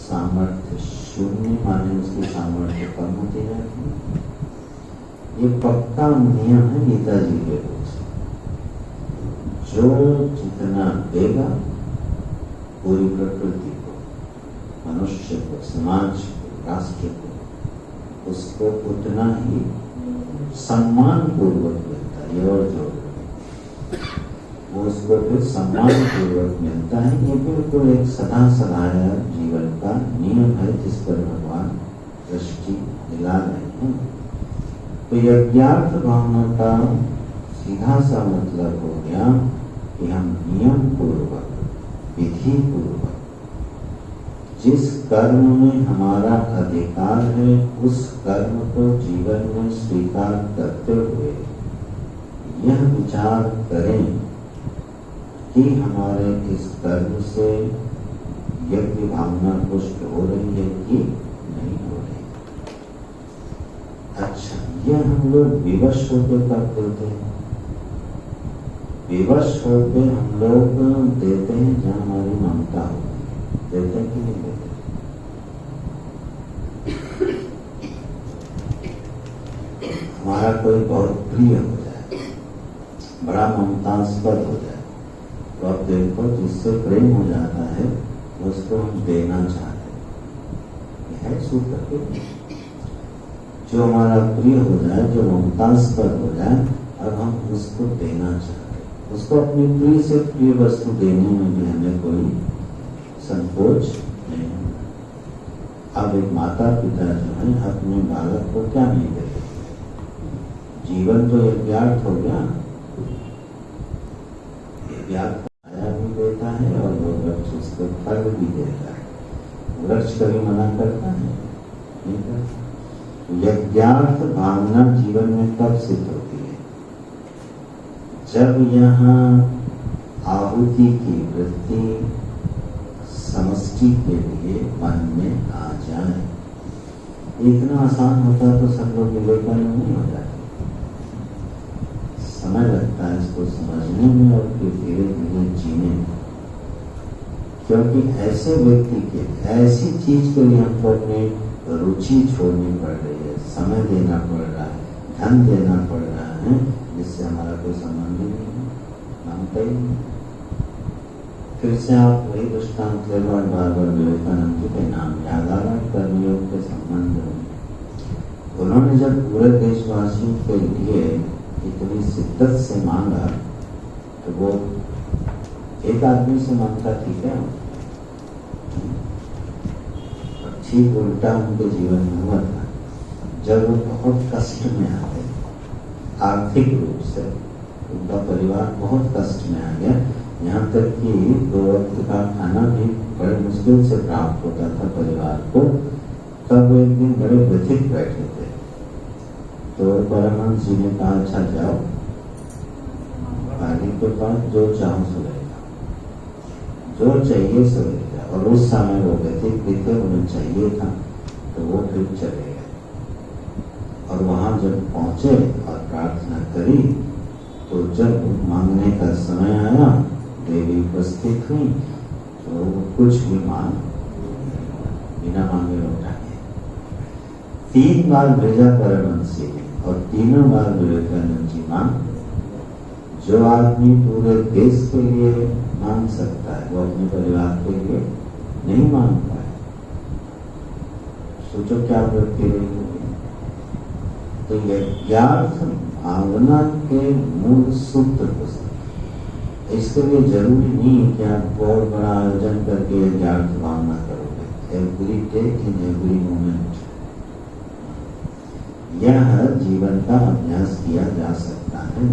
सामर्थ्य शून्य, माने उसकी सामर्थ्य कम होती जाती है। ये पक्का नियम है गीता जी के कुछ। जो जितना देगा पूरी प्रकृति को, मनुष्य को, समाज को, राष्ट्र को, उसको उतना ही सम्मान पूर्वक मिलता है। ये और जो वो उसको फिर सम्मान पूर्वक मिलता है। ये बिल्कुल एक सदा सदाया जीवन का नियम है जिस पर भगवान दृष्टि दिला रहे हैं। तो यज्ञार्थ भावना का सीधा सा मतलब हो गया कि हम नियम पूर्वक, विधि पूर्वक जिस कर्म में हमारा अधिकार है उस कर्म को जीवन में स्वीकार करते हुए यह विचार करें कि हमारे इस कर्म से यज्ञ भावना पुष्ट हो रही है कि नहीं हो रही। अच्छा, यह हम लोग विवश होते कब देते हैं? विवश होते हम लोग देते हैं जहाँ हमारी ममता होती है। देते हैं कि नहीं देते? हमारा कोई बहुत प्रिय हो जाए, बड़ा ममतास्पद हो जाए, तो अब देखो जिससे प्रेम हो जाता है उसको हम देना चाहते हैं। यह है सूत्र के जो हमारा प्रिय हो जाए, जो ममतास्पद हो जाए, अब हम उसको देना चाहते हैं। उसको अपनी प्रिय से प्रिय वस्तु देने में भी हमें कोई संकोच नहीं होता। अब एक माता पिता जो है अपने बालक को क्या नहीं देते? जीवन तो एक व्यर्थ हो गया, आया भी देता है और वो वृक्ष उसको फल भी देता है। वृक्ष कभी मना करता है? नहीं करता। यज्ञार्थ भावना जीवन में कब सिद्ध होती है? जब यहाँ आहुति की वृत्ति समष्टि के लिए मन में आ जाए। इतना आसान होता तो सब लोग विवेकानंद नहीं हो जाते। समय लगता है इसको समझने में और फिर धीरे धीरे जीने में, क्योंकि ऐसे व्यक्ति के ऐसी चीज के लिए हमको अपनी रुचि छोड़नी पड़ रही है, समय देना पड़ रहा है, धन देना पड़ रहा है, जिससे हमारा कोई संबंध ही नहीं है, मानते ही नहीं। फिर से आप वही दृष्टांत ले लो और बार बार विवेकानंद जी के नाम याद आ रहा कर्मयोग के संबंध में। उन्होंने जब पूरे देशवासियों के लिए इतनी शिद्दत से मांगा तो वो एक आदमी से मांगता ठीक है, ठीक उल्टा उनके जीवन में हुआ था। जब वो बहुत कष्ट में आ गए, आर्थिक रूप से उनका परिवार बहुत कष्ट में आ गया, यहाँ तक कि 2 वक्त का खाना भी बड़े मुश्किल से प्राप्त होता था परिवार को। तब वो एक दिन बड़े व्यथित बैठे थे, तो परमहंस जी ने कहा अच्छा जाओ पानी के पास, जो चाहो सो ले जाओ, जो चाहिए सो ले जाओ। और उस समय वो व्यथित भी थे, उन्हें चाहिए था, तो वो फिर चले गए। और वहां जब पहुंचे और प्रार्थना करी तो जब मांगने का समय आया, देवी उपस्थित हुई, तो कुछ भी मांग बिना मांगे लौटा गए। 3 बार भेजा परमहंस जी और तीनों बार विवेकानंद जी मांग। जो आदमी पूरे देश के लिए मांग सकता है वो अपने परिवार के लिए नहीं मांग पाए। सोचो क्या वृत्ति रही होगी। तो यज्ञार्थ भावना के मूल सूत्र पुस्तक। इसके लिए जरूरी नहीं है कि आप बहुत बड़ा आयोजन करके यज्ञार्थ भावना करोगे। Every day in every moment यह जीवन का अभ्यास किया जा सकता है।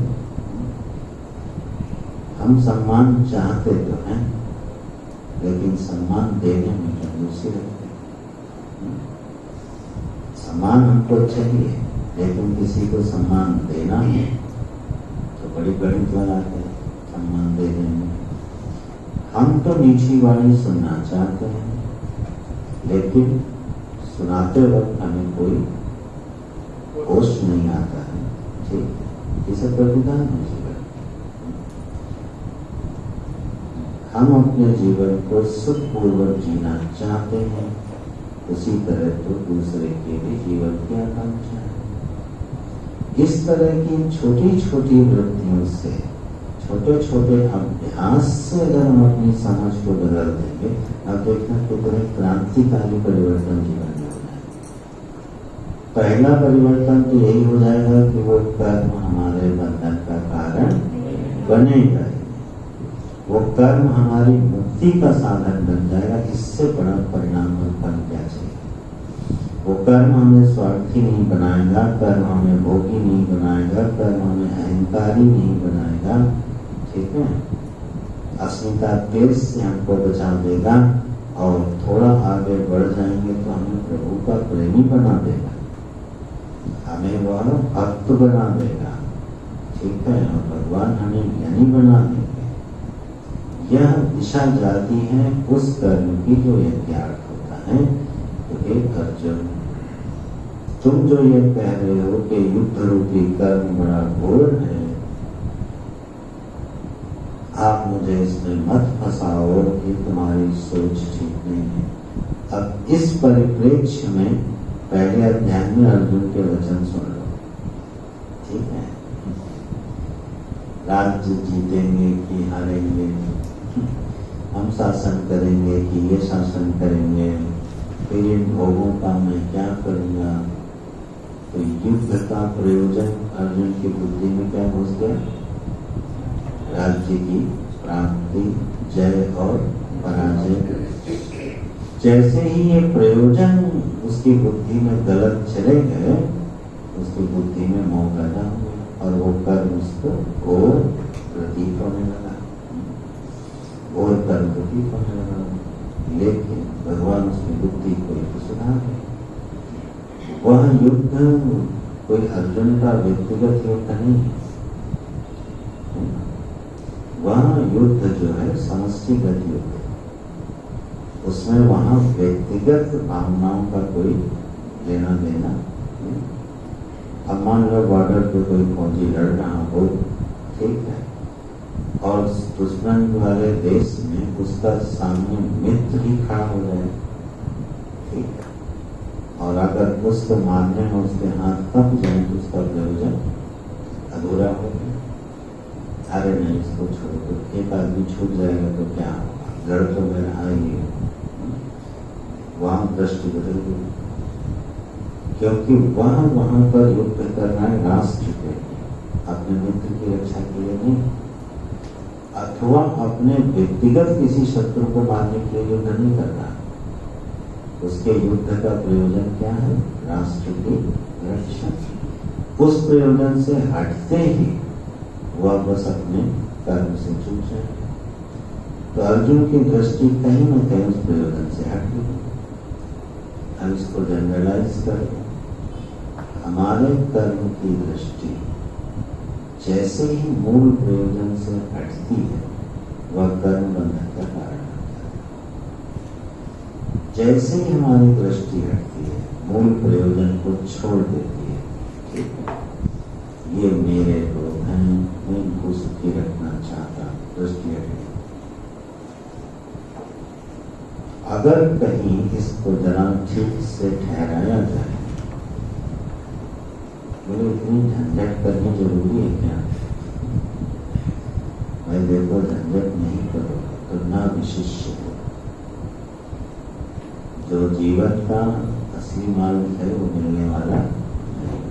हम सम्मान चाहते तो हैं, लेकिन सम्मान देने में कंजूसी रखते हैं। सम्मान हमको चाहिए, लेकिन किसी को सम्मान देना है तो बड़ी गणित लगाते हैं सम्मान देने में। हम तो नीची वाणी सुनना चाहते हैं, लेकिन सुनाते वक्त हमें कोई होश नहीं आता है। ठीक, इसे प्रतिदान है जीवन। हम अपने जीवन को सुखपूर्वक जीना चाहते हैं, उसी तरह तो दूसरे के भी जीवन की आकांक्षा है। इस तरह की छोटी छोटी वृत्तियों से, छोटे छोटे अभ्यास से अगर हम अपनी समझ को बदल देंगे, अब देखना कितने क्रांतिकारी परिवर्तन जीवन में हो जाए। पहला परिवर्तन तो यही हो जाएगा कि वो कर्म हमारे बंधन का कारण बनेगा, वो कर्म हमारी मुक्ति का साधन बन जाएगा। इससे बड़ा परिणाम और फल क्या चाहिए। वो कर्म हमें स्वार्थी नहीं बनाएगा, कर्म हमें भोगी नहीं बनाएगा, कर्म हमें अहंकारी नहीं बनाएगा। ठीक है, अस्मिता पेश से हमको बचा देगा और थोड़ा आगे बढ़ जाएंगे तो हमें प्रभु का प्रेमी बना देगा, हमें वह भक्त बना देगा। ठीक है, और भगवान हमें ज्ञानी बना देंगे। यह दिशा जाती है उस कर्म की जो यज्ञार्थ होता है। तो हे अर्जुन, तुम जो ये कह रहे हो कि युद्ध रूपी कर्म बड़ा घोर है, आप मुझे इसमें मत फंसाओ, ये तुम्हारी सोच ठीक नहीं है। अब इस परिप्रेक्ष्य में पहले अध्याय में अर्जुन के वचन सुन लो, ठीक है। राज्य जीतेंगे कि हारेंगे, हम शासन करेंगे कि ये शासन करेंगे, फिर इन भोगों का मैं क्या करूँगा। तो युद्ध का प्रयोजन अर्जुन की बुद्धि में क्या घुस गया? राज्य की प्राप्ति, जय और पराजय। जैसे ही ये प्रयोजन उसकी बुद्धि में गलत चले गए, उसकी बुद्धि में मोह पैदा हो गया और वो कर्म उसको घोर प्रतीत होने लगा, घोर कर्म प्रतीत होने लगा। लेकिन भगवान उसकी बुद्धि को एक सुधार दे। वह युद्ध कोई अर्जुन का व्यक्तिगत युद्ध नहीं है, वह युद्ध जो है समष्टिगत युद्ध है। उसमें वहां व्यक्तिगत भावनाओं का कोई लेना देना नहीं। अब मान लो बॉर्डर पे कोई फौजी लड़ रहा हो, ठीक है, और दुश्मन वाले देश में उसका सामने मित्र ही खड़ा हो जाए, ठीक है, और अगर उसको मारने में उसके हाथ कप जाए तो उसका प्रयोजन अधूरा हो गया। अरे नहीं, इसको छोड़ दो, एक आदमी छूट जाएगा तो क्या होगा, लड़ तो मैं रहा ही है। वहां दृष्टि बदल गई, क्योंकि वहां पर युद्ध करना है राष्ट्र के लिए, अपने मित्र की रक्षा के लिए नहीं, अथवा अपने व्यक्तिगत किसी शत्रु को मारने के लिए युद्ध नहीं करना। उसके युद्ध का प्रयोजन क्या है? राष्ट्र की रक्षा। उस प्रयोजन से हटते ही वह बस अपने कर्म से चूक जाए। तो अर्जुन की दृष्टि कहीं न कहीं उस प्रयोजन से हट गई। हम इसको जनरलाइज करें, हमारे कर्म की दृष्टि जैसे ही मूल प्रयोजन से हटती है, वह कर्म बंधन का कारण बनता है। जैसे ही हमारी दृष्टि हटती है, मूल प्रयोजन को छोड़ देती है, ठीक है, ये मेरे लोग हैं, मैं इनको सुखी रखना चाहता, दृष्टि हटेगी। अगर कहीं इसको जरा ठीक से ठहराया जाए, बोले इतनी झंझट करनी जरूरी है क्या? भाई देखो, झंझट नहीं करो तो ना विशिष्य हो। जो जीवन का असली माल है वो मिलने वाला नहीं,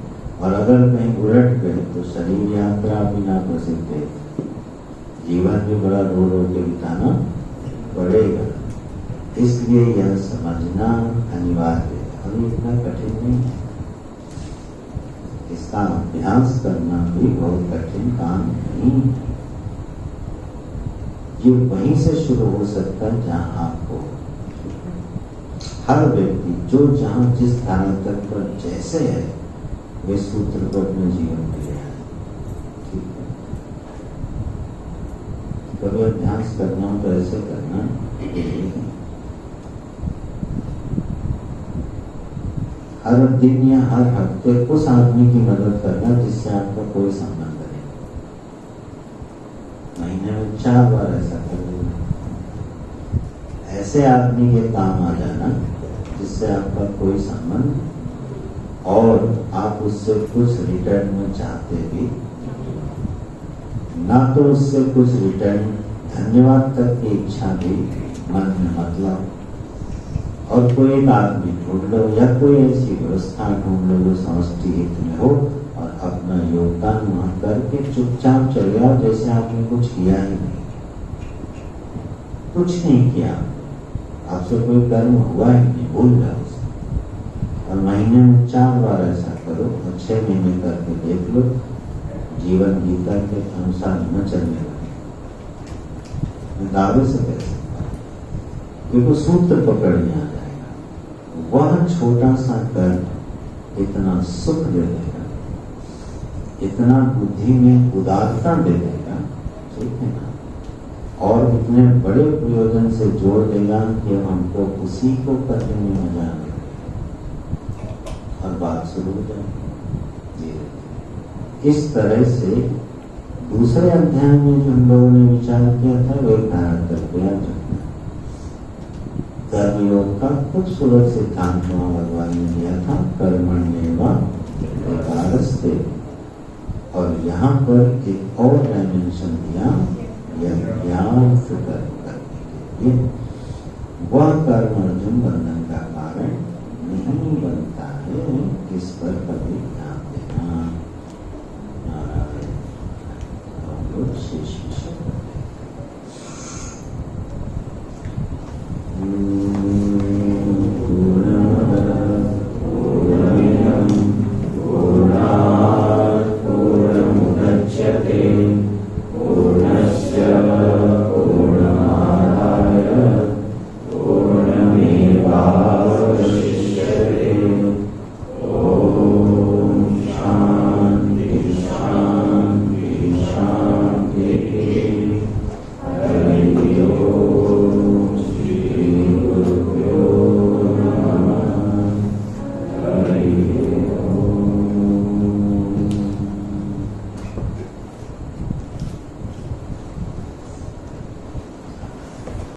और अगर कहीं उलट गए तो शरीर यात्रा भी ना प्रसिद्ध है, जीवन भी बड़ा रो रो के बिताना पड़ेगा। इसलिए यह समझना अनिवार्य है, और इतना कठिन नहीं है। इसका अभ्यास करना भी बहुत कठिन काम नहीं है। ये वहीं से शुरू हो सकता है जहां आपको हर व्यक्ति जो जहां जिस धारा तक पर जैसे है, वे सूत्र को अपने जीवन में ले आए, ठीक है। कभी अभ्यास करना हो तो ऐसे करना है। हर दिन या हर हफ्ते उस आदमी की मदद करना जिससे आपका कोई संबंध नहीं, महीने में 4 बार ऐसा कर लेना। ऐसे आदमी के काम आ जाना जिससे आपका कोई संबंध, और आप उससे कुछ रिटर्न में चाहते भी ना, तो उससे कुछ रिटर्न, धन्यवाद तक की इच्छा भी मन में मतलब। और कोई एक आदमी ढूंढ लो या कोई ऐसी व्यवस्था ढूंढ लो जो समष्टि हित में हो, और अपना योगदान वहां करके चुपचाप चले आओ जैसे आपने कुछ किया ही नहीं, कुछ नहीं किया, आपसे कोई कर्म हुआ ही नहीं, भूल जाओ उसे। और महीने में 4 बार ऐसा करो और 6 महीने करके देख लो, जीवन गीता के अनुसार न चलने लगे। मैं दावे से कह सकता हूं, क्योंकि सूत्र पकड़ने आ जाएगा। वह छोटा सा कर्म इतना सुख दे देगा, इतना बुद्धि में उदारता दे देगा, ठीक है ना, और इतने बड़े प्रयोजन से जोड़ देगा कि हमको उसी को करने में मजा आने और बात शुरू हो जाए। इस तरह से दूसरे अध्याय में जो हम लोगों ने विचार किया था वो कर्मयोग का खूबसूरत सिद्धांत वहां भगवान ने दिया था, कर्मण्येवाधिकारस्ते। और यहाँ पर एक और डायमेंशन दिया, यज्ञार्थ कर्म करने के लिए। वह कर्म अर्जुन बंधन का कारण नहीं बनता है, इस पर